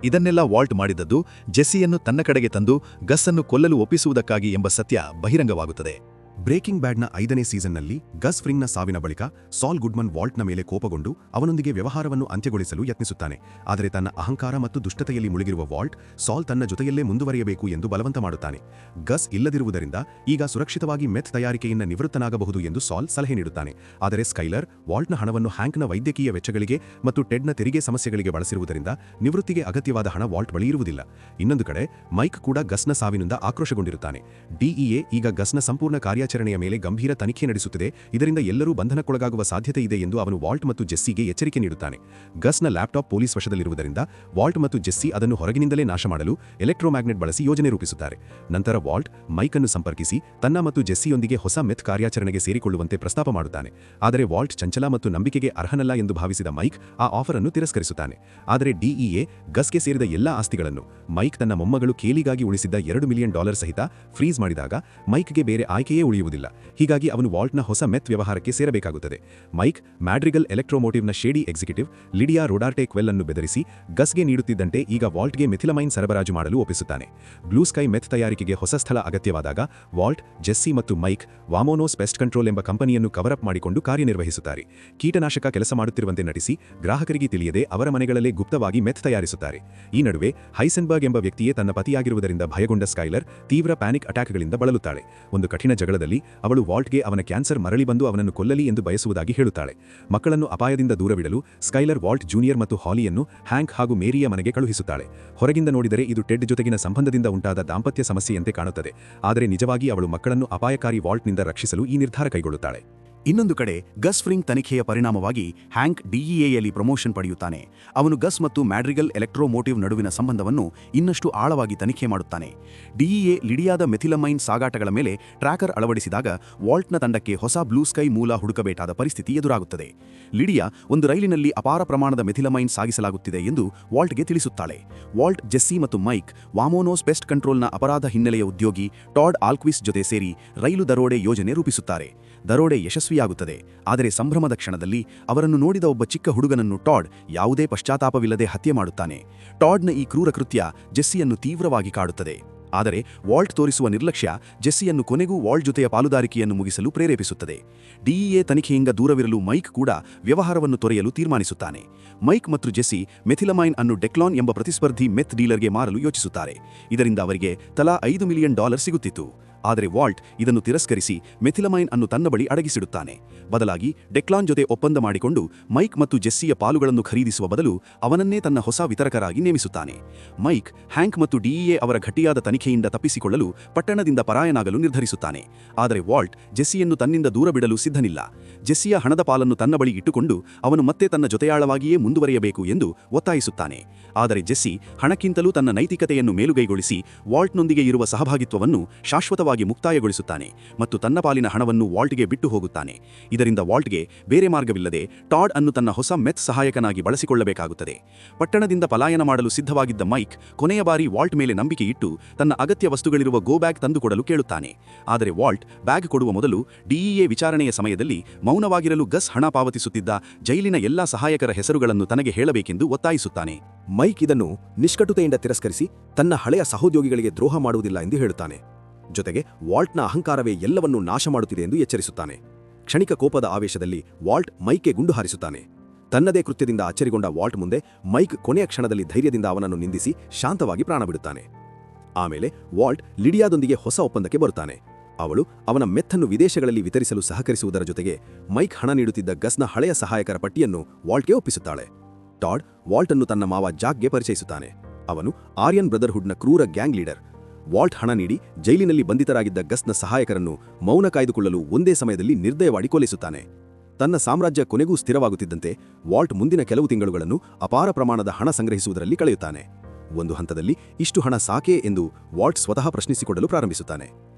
ಇದನ್ನೆಲ್ಲ ವಾಲ್ಟ್ ಮಾಡಿದ್ದದ್ದು ಜೆಸ್ಸಿಯನ್ನು ತನ್ನ ಕಡೆಗೆ ತಂದು ಗಸ್ ಅನ್ನು ಕೊಲ್ಲಲು ಒಪ್ಪಿಸುವುದಕ್ಕಾಗಿ ಎಂಬ ಸತ್ಯ ಬಹಿರಂಗವಾಗುತ್ತದೆ. ಬ್ರೇಕಿಂಗ್ ಬ್ಯಾಡ್ನ 5ನೇ ಸೀಸನ್ನಲ್ಲಿ ಗಸ್ ಫ್ರಿಂಗ್ನ ಸಾವಿನ ಬಳಿಕ ಸಾಲ್ ಗುಡ್ಮನ್ ವಾಲ್ಟ್ನ ಮೇಲೆ ಕೋಪಗೊಂಡು ಅವನೊಂದಿಗೆ ವ್ಯವಹಾರವನ್ನು ಅಂತ್ಯಗೊಳಿಸಲು ಯತ್ನಿಸುತ್ತಾನೆ. ಆದರೆ ತನ್ನ ಅಹಂಕಾರ ಮತ್ತು ದುಷ್ಟತೆಯಲ್ಲಿ ಮುಳುಗಿರುವ ವಾಲ್ಟ್ ಸಾಲ್ ತನ್ನ ಜೊತೆಯಲ್ಲೇ ಮುಂದುವರಿಯಬೇಕು ಎಂದು ಬಲವಂತ ಮಾಡುತ್ತಾನೆ. ಗಸ್ ಇಲ್ಲದಿರುವುದರಿಂದ ಈಗ ಸುರಕ್ಷಿತವಾಗಿ ಮೆತ್ ತಯಾರಿಕೆಯಿಂದ ನಿವೃತ್ತನಾಗಬಹುದು ಎಂದು ಸಾಲ್ ಸಲಹೆ ನೀಡುತ್ತಾನೆ. ಆದರೆ ಸ್ಕೈಲರ್ ವಾಲ್ಟ್ನ ಹಣವನ್ನು ಹ್ಯಾಂಕ್ನ ವೈದ್ಯಕೀಯ ವೆಚ್ಚಗಳಿಗೆ ಮತ್ತು ಟೆಡ್ನ ತೆರಿಗೆ ಸಮಸ್ಯೆಗಳಿಗೆ ಬಳಸಿರುವುದರಿಂದ ನಿವೃತ್ತಿಗೆ ಅಗತ್ಯವಾದ ಹಣ ವಾಲ್ಟ್ ಬಳಿ ಇರುವುದಿಲ್ಲ. ಇನ್ನೊಂದು ಕಡೆ ಮೈಕ್ ಕೂಡ ಗಸ್ನ ಸಾವಿನಿಂದ ಆಕ್ರೋಶಗೊಂಡಿರುತ್ತಾನೆ. ಡಿಇಎ ಈಗ ಗಸ್ನ ಸಂಪೂರ್ಣ ಕಾರ್ಯಾಚರಣೆಯ ಮೇಲೆ ಗಂಭೀರ ತನಿಖೆ ನಡೆಸುತ್ತಿದೆ. ಇದರಿಂದ ಎಲ್ಲರೂ ಬಂಧನಕ್ಕೊಳಗಾಗುವ ಸಾಧ್ಯತೆ ಇದೆ ಎಂದು ಅವನು ವಾಲ್ಟ್ ಮತ್ತು ಜೆಸ್ಸಿಗೆ ಎಚ್ಚರಿಕೆ ನೀಡುತ್ತಾನೆ. ಗಸ್ನ ಲ್ಯಾಪ್ಟಾಪ್ ಪೊಲೀಸ್ ವಶದಲ್ಲಿರುವುದರಿಂದ ವಾಲ್ಟ್ ಮತ್ತು ಜೆಸ್ಸಿ ಅದನ್ನು ಹೊರಗಿನಿಂದಲೇ ನಾಶ ಮಾಡಲು ಎಲೆಕ್ಟ್ರೋಮ್ಯಾಗ್ನೆಟ್ ಬಳಸಿ ಯೋಜನೆ ರೂಪಿಸುತ್ತಾರೆ. ನಂತರ ವಾಲ್ಟ್ ಮೈಕ್ ಅನ್ನು ಸಂಪರ್ಕಿಸಿ ತನ್ನ ಮತ್ತು ಜೆಸ್ಸಿಯೊಂದಿಗೆ ಹೊಸ ಮೆತ್ ಕಾರ್ಯಾಚರಣೆಗೆ ಸೇರಿಕೊಳ್ಳುವಂತೆ ಪ್ರಸ್ತಾಪ ಮಾಡುತ್ತಾನೆ. ಆದರೆ ವಾಲ್ಟ್ ಚಂಚಲ ಮತ್ತು ನಂಬಿಕೆಗೆ ಅರ್ಹನಲ್ಲ ಎಂದು ಭಾವಿಸಿದ ಮೈಕ್ ಆ ಆಫರ್ ಅನ್ನು ತಿರಸ್ಕರಿಸುತ್ತಾನೆ. ಆದರೆ ಡಿಇಎ ಗಸ್ಗೆ ಸೇರಿದ ಎಲ್ಲಾ ಆಸ್ತಿಗಳನ್ನು ಮೈಕ್ ತನ್ನ ಮೊಮ್ಮಗಳು ಕೇಲಿಗಾಗಿ ಉಳಿಸಿದ್ದ $2 ಮಿಲಿಯನ್ ಸಹಿತ ಫ್ರೀಸ್ ಮಾಡಿದಾಗ ಮೈಕ್ಗೆ ಬೇರೆ ಆಯ್ಕೆಯೇ ಉಳಿಯುವುದಿಲ್ಲ. ಹೀಗಾಗಿ ಅವನು ವಾಲ್ಟ್ನ ಹೊಸ ಮೆತ್ ವ್ಯವಹಾರಕ್ಕೆ ಸೇರಬೇಕಾಗುತ್ತದೆ. ಮೈಕ್ ಮ್ಯಾಡ್ರಿಗಲ್ ಎಲೆಕ್ಟ್ರೋಮೋಟಿವ್ನ ಶೇಡಿ ಎಕ್ಸಿಕ್ಯೂಟಿವ್ ಲಿಡಿಯಾ ರೋಡಾರ್ಟೆ ಕ್ವೆಲ್ ಅನ್ನು ಬೆದರಿಸಿ ಗಸ್ಗೆ ನೀಡುತ್ತಿದ್ದಂತೆ ಈಗ ವಾಲ್ಟ್ಗೆ ಮೆಥಿಲಮೈನ್ ಸರಬರಾಜು ಮಾಡಲು ಒಪ್ಪಿಸುತ್ತಾನೆ. ಬ್ಲೂ ಸ್ಕೈ ಮೆತ್ ತಯಾರಿಕೆಗೆ ಹೊಸ ಸ್ಥಳ ಅಗತ್ಯವಾದಾಗ ವಾಲ್ಟ್, ಜೆಸ್ಸಿ ಮತ್ತು ಮೈಕ್ ವಾಮೋನೋಸ್ ಪೆಸ್ಟ್ ಕಂಟ್ರೋಲ್ ಎಂಬ ಕಂಪನಿಯನ್ನು ಕವರಪ್ ಮಾಡಿಕೊಂಡು ಕಾರ್ಯನಿರ್ವಹಿಸುತ್ತಾರೆ. ಕೀಟನಾಶಕ ಕೆಲಸ ಮಾಡುತ್ತಿರುವಂತೆ ನಟಿಸಿ ಗ್ರಾಹಕರಿಗೆ ತಿಳಿಯದೆ ಅವರ ಮನೆಗಳಲ್ಲೇ ಗುಪ್ತವಾಗಿ ಮೆತ್ ತಯಾರಿಸುತ್ತಾರೆ. ಈ ನಡುವೆ ಹೈಸೆನ್ಬರ್ಗ್ ಎಂಬ ವ್ಯಕ್ತಿಯೇ ತನ್ನ ಪತಿಯಾಗಿರುವುದರಿಂದ ಭಯಗೊಂಡ ಸ್ಕೈಲರ್ ತೀವ್ರ ಪ್ಯಾನಿಕ್ ಅಟ್ಯಾಕ್ಗಳಿಂದ ಬಳಲುತ್ತಾಳೆ. ಒಂದು ಕಠಿಣ ಜಗಳದಲ್ಲಿ ಅವಳು ವಾಲ್ಟ್ಗೆ ಅವನ ಕ್ಯಾನ್ಸರ್ ಮರಳಿ ಬಂದು ಅವನನ್ನು ಕೊಲ್ಲಲಿ ಎಂದು ಬಯಸುವುದಾಗಿ ಹೇಳುತ್ತಾಳೆ. ಮಕ್ಕಳನ್ನು ಅಪಾಯದಿಂದ ದೂರವಿಡಲು ಸ್ಕೈಲರ್ ವಾಲ್ಟ್ ಜೂನಿಯರ್ ಮತ್ತು ಹಾಲಿಯನ್ನು ಹ್ಯಾಂಕ್ ಹಾಗೂ ಮೇರಿಯ ಮನೆಗೆ ಕಳುಹಿಸುತ್ತಾಳೆ. ಹೊರಗಿಂದ ನೋಡಿದರೆ ಇದು ಟೆಡ್ ಜೊತೆಗಿನ ಸಂಬಂಧದಿಂದ ಉಂಟಾದ ದಾಂಪತ್ಯ ಸಮಸ್ಯೆಯಂತೆ ಕಾಣುತ್ತದೆ. ಆದರೆ ನಿಜವಾಗಿ ಅವಳು ಮಕ್ಕಳನ್ನು ಅಪಾಯಕಾರಿ ವಾಲ್ಟ್ನಿಂದ ರಕ್ಷಿಸಲು ಈ ನಿರ್ಧಾರ ಕೈಗೊಳ್ಳುತ್ತಾಳೆ. ಇನ್ನೊಂದು ಕಡೆ ಗಸ್ ಫ್ರಿಂಗ್ ತನಿಖೆಯ ಪರಿಣಾಮವಾಗಿ ಹ್ಯಾಂಕ್ ಡಿಇಎಯಲ್ಲಿ ಪ್ರಮೋಷನ್ ಪಡೆಯುತ್ತಾನೆ. ಅವನು ಗಸ್ ಮತ್ತು ಮ್ಯಾಡ್ರಿಗಲ್ ಎಲೆಕ್ಟ್ರೋಮೋಟಿವ್ ನಡುವಿನ ಸಂಬಂಧವನ್ನು ಇನ್ನಷ್ಟು ಆಳವಾಗಿ ತನಿಖೆ ಮಾಡುತ್ತಾನೆ. ಡಿಇಎ ಲಿಡಿಯಾದ ಮೆಥಿಲಮೈನ್ ಸಾಗಾಟಗಳ ಮೇಲೆ ಟ್ರ್ಯಾಕರ್ ಅಳವಡಿಸಿದಾಗ ವಾಲ್ಟ್ನ ತಂಡಕ್ಕೆ ಹೊಸ ಬ್ಲೂ ಸ್ಕೈ ಮೂಲ ಹುಡುಕಬೇಕಾದ ಪರಿಸ್ಥಿತಿ ಎದುರಾಗುತ್ತದೆ. ಲಿಡಿಯಾ ಒಂದು ರೈಲಿನಲ್ಲಿ ಅಪಾರ ಪ್ರಮಾಣದ ಮೆಥಿಲಮೈನ್ ಸಾಗಿಸಲಾಗುತ್ತಿದೆ ಎಂದು ವಾಲ್ಟ್ಗೆ ತಿಳಿಸುತ್ತಾಳೆ. ವಾಲ್ಟ್, ಜೆಸ್ಸಿ ಮತ್ತು ಮೈಕ್ ವಾಮೋನೋಸ್ ಪೆಸ್ಟ್ ಕಂಟ್ರೋಲ್ನ ಅಪರಾಧ ಹಿನ್ನೆಲೆಯ ಉದ್ಯೋಗಿ ಟಾಡ್ ಆಲ್ಕ್ವಿಸ್ ಜೊತೆ ಸೇರಿ ರೈಲು ದರೋಡೆ ಯೋಜನೆ ರೂಪಿಸುತ್ತಾರೆ. ದರೋಡೆ ಯಶಸ್ವಿಯಾಗುತ್ತದೆ. ಆದರೆ ಸಂಭ್ರಮದ ಕ್ಷಣದಲ್ಲಿ ಅವರನ್ನು ನೋಡಿದ ಒಬ್ಬ ಚಿಕ್ಕ ಹುಡುಗನನ್ನು ಟಾಡ್ ಯಾವುದೇ ಪಶ್ಚಾತ್ತಾಪವಿಲ್ಲದೆ ಹತ್ಯೆ ಮಾಡುತ್ತಾನೆ. ಟಾಡ್ನ ಈ ಕ್ರೂರ ಕೃತ್ಯ ಜೆಸ್ಸಿಯನ್ನು ತೀವ್ರವಾಗಿ ಕಾಡುತ್ತದೆ. ಆದರೆ ವಾಲ್ಟ್ ತೋರಿಸುವ ನಿರ್ಲಕ್ಷ್ಯ ಜೆಸ್ಸಿಯನ್ನು ಕೊನೆಗೂ ವಾಲ್ಟ್ ಜೊತೆಯ ಪಾಲುದಾರಿಕೆಯನ್ನು ಮುಗಿಸಲು ಪ್ರೇರೇಪಿಸುತ್ತದೆ. ಡಿಇಎ ತನಿಖೆಯಿಂದ ದೂರವಿರಲು ಮೈಕ್ ಕೂಡ ವ್ಯವಹಾರವನ್ನು ತೊರೆಯಲು ತೀರ್ಮಾನಿಸುತ್ತಾನೆ. ಮೈಕ್ ಮತ್ತು ಜೆಸ್ಸಿ ಮೆಥಿಲಮೈನ್ ಅನ್ನು ಡೆಕ್ಲಾನ್ ಎಂಬ ಪ್ರತಿಸ್ಪರ್ಧಿ ಮೆತ್ ಡೀಲರ್ಗೆ ಮಾರಲು ಯೋಚಿಸುತ್ತಾರೆ. ಇದರಿಂದ ಅವರಿಗೆ ತಲಾ $5 ಮಿಲಿಯನ್ ಸಿಗುತ್ತಿತ್ತು. ಆದರೆ ವಾಲ್ಟ್ ಇದನ್ನು ತಿರಸ್ಕರಿಸಿ ಮೆಥಿಲಮೈನ್ ಅನ್ನು ತನ್ನ ಬಳಿ ಅಡಗಿಸಿಡುತ್ತಾನೆ. ಬದಲಾಗಿ ಡೆಕ್ಲಾನ್ ಜೊತೆ ಒಪ್ಪಂದ ಮಾಡಿಕೊಂಡು ಮೈಕ್ ಮತ್ತು ಜೆಸ್ಸಿಯ ಪಾಲುಗಳನ್ನು ಖರೀದಿಸುವ ಬದಲು ಅವನನ್ನೇ ತನ್ನ ಹೊಸ ವಿತರಕರಾಗಿ ನೇಮಿಸುತ್ತಾನೆ. ಮೈಕ್ ಹ್ಯಾಂಕ್ ಮತ್ತು ಡಿಇಎ ಅವರ ಗಟ್ಟಿಯಾದ ತನಿಖೆಯಿಂದ ತಪ್ಪಿಸಿಕೊಳ್ಳಲು ಪಟ್ಟಣದಿಂದ ಪರಾಯನಾಗಲು ನಿರ್ಧರಿಸುತ್ತಾನೆ. ಆದರೆ ವಾಲ್ಟ್ ಜೆಸ್ಸಿಯನ್ನು ತನ್ನಿಂದ ದೂರ ಬಿಡಲು ಸಿದ್ಧನಿಲ್ಲ. ಜೆಸ್ಸಿಯ ಹಣದ ಪಾಲನ್ನು ತನ್ನ ಬಳಿ ಇಟ್ಟುಕೊಂಡು ಅವನು ಮತ್ತೆ ತನ್ನ ಜೊತೆಯಾಳವಾಗಿಯೇ ಮುಂದುವರಿಯಬೇಕು ಎಂದು ಒತ್ತಾಯಿಸುತ್ತಾನೆ. ಆದರೆ ಜೆಸ್ಸಿ ಹಣಕ್ಕಿಂತಲೂ ತನ್ನ ನೈತಿಕತೆಯನ್ನು ಮೇಲುಗೈಗೊಳಿಸಿ ವಾಲ್ಟ್ನೊಂದಿಗೆ ಇರುವ ಸಹಭಾಗಿತ್ವವನ್ನು ಶಾಶ್ವತವಾಗಿ ಮುಕ್ತಾಯಗೊಳಿಸುತ್ತಾನೆ ಮತ್ತು ತನ್ನ ಪಾಲಿನ ಹಣವನ್ನು ವಾಲ್ಟ್ಗೆ ಬಿಟ್ಟು ಹೋಗುತ್ತಾನೆ. ಇದರಿಂದ ವಾಲ್ಟ್ಗೆ ಬೇರೆ ಮಾರ್ಗವಿಲ್ಲದೆ ಟಾಡ್ ಅನ್ನು ತನ್ನ ಹೊಸ ಮೆತ್ ಸಹಾಯಕನಾಗಿ ಬಳಸಿಕೊಳ್ಳಬೇಕಾಗುತ್ತದೆ. ಪಟ್ಟಣದಿಂದ ಪಲಾಯನ ಮಾಡಲು ಸಿದ್ಧವಾಗಿದ್ದ ಮೈಕ್ ಕೊನೆಯ ಬಾರಿ ವಾಲ್ಟ್ ಮೇಲೆ ನಂಬಿಕೆ ಇಟ್ಟು ತನ್ನ ಅಗತ್ಯ ವಸ್ತುಗಳಿರುವ ಗೋ ಬ್ಯಾಗ್ ತಂದುಕೊಡಲು ಕೇಳುತ್ತಾನೆ. ಆದರೆ ವಾಲ್ಟ್ ಬ್ಯಾಗ್ ಕೊಡುವ ಮೊದಲು ಡಿಇಎ ವಿಚಾರಣೆಯ ಸಮಯದಲ್ಲಿ ಮೌನವಾಗಿರಲು ಗಸ್ ಹಣ ಪಾವತಿಸುತ್ತಿದ್ದ ಜೈಲಿನ ಎಲ್ಲಾ ಸಹಾಯಕರ ಹೆಸರುಗಳನ್ನು ತನಗೆ ಹೇಳಬೇಕೆಂದು ಒತ್ತಾಯಿಸುತ್ತಾನೆ. ಮೈಕ್ ಇದನ್ನು ನಿಷ್ಕಟುತೆಯಿಂದ ತಿರಸ್ಕರಿಸಿ ತನ್ನ ಹಳೆಯ ಸಹೋದ್ಯೋಗಿಗಳಿಗೆ ದ್ರೋಹ ಮಾಡುವುದಿಲ್ಲ ಎಂದು ಹೇಳುತ್ತಾನೆ. ಜೊತೆಗೆ ವಾಲ್ಟ್ನ ಅಹಂಕಾರವೇ ಎಲ್ಲವನ್ನೂ ನಾಶ ಮಾಡುತ್ತಿದೆ ಎಂದು ಎಚ್ಚರಿಸುತ್ತಾನೆ. ಕ್ಷಣಿಕ ಕೋಪದ ಆವೇಶದಲ್ಲಿ ವಾಲ್ಟ್ ಮೈಕ್ಗೆ ಗುಂಡು ಹಾರಿಸುತ್ತಾನೆ. ತನ್ನದೇ ಕೃತ್ಯದಿಂದ ಅಚ್ಚರಿಗೊಂಡ ವಾಲ್ಟ್ ಮುಂದೆ ಮೈಕ್ ಕೊನೆಯ ಕ್ಷಣದಲ್ಲಿ ಧೈರ್ಯದಿಂದ ಅವನನ್ನು ನಿಂದಿಸಿ ಶಾಂತವಾಗಿ ಪ್ರಾಣ ಬಿಡುತ್ತಾನೆ. ಆಮೇಲೆ ವಾಲ್ಟ್ ಲಿಡಿಯಾದೊಂದಿಗೆ ಹೊಸ ಒಪ್ಪಂದಕ್ಕೆ ಬರುತ್ತಾನೆ. ಅವಳು ಅವನ ಮೆತ್ತನ್ನು ವಿದೇಶಗಳಲ್ಲಿ ವಿತರಿಸಲು ಸಹಕರಿಸುವುದರ ಜೊತೆಗೆ ಮೈಕ್ ಹಣ ನೀಡುತ್ತಿದ್ದ ಗಸ್ನ ಹಳೆಯ ಸಹಾಯಕರ ಪಟ್ಟಿಯನ್ನು ವಾಲ್ಟ್ಗೆ ಒಪ್ಪಿಸುತ್ತಾಳೆ. ಟಾಡ್ ವಾಲ್ಟ್ ಅನ್ನು ತನ್ನ ಮಾವ ಜಾಕ್ಗೆ ಪರಿಚಯಿಸುತ್ತಾನೆ. ಅವನು ಆರ್ಯನ್ ಬ್ರದರ್ಹುಡ್ನ ಕ್ರೂರ ಗ್ಯಾಂಗ್ ಲೀಡರ್. ವಾಲ್ಟ್ ಹಣ ನೀಡಿ ಜೈಲಿನಲ್ಲಿ ಬಂಧಿತರಾಗಿದ್ದ ಗಸ್ನ ಸಹಾಯಕರನ್ನು ಮೌನ ಕಾಯ್ದುಕೊಳ್ಳಲು ಒಂದೇ ಸಮಯದಲ್ಲಿ ನಿರ್ದಯವಾಗಿ ಕೊಲ್ಲಿಸುತ್ತಾನೆ. ತನ್ನ ಸಾಮ್ರಾಜ್ಯ ಕೊನೆಗೂ ಸ್ಥಿರವಾಗುತ್ತಿದ್ದಂತೆ ವಾಲ್ಟ್ ಮುಂದಿನ ಕೆಲವು ತಿಂಗಳುಗಳನ್ನು ಅಪಾರ ಪ್ರಮಾಣದ ಹಣ ಸಂಗ್ರಹಿಸುವುದರಲ್ಲಿ ಕಳೆಯುತ್ತಾನೆ. ಒಂದು ಹಂತದಲ್ಲಿ ಇಷ್ಟು ಹಣ ಸಾಕೇ ಎಂದು ವಾಲ್ಟ್ ಸ್ವತಃ ಪ್ರಶ್ನಿಸಿಕೊಳ್ಳಲು ಪ್ರಾರಂಭಿಸುತ್ತಾನೆ.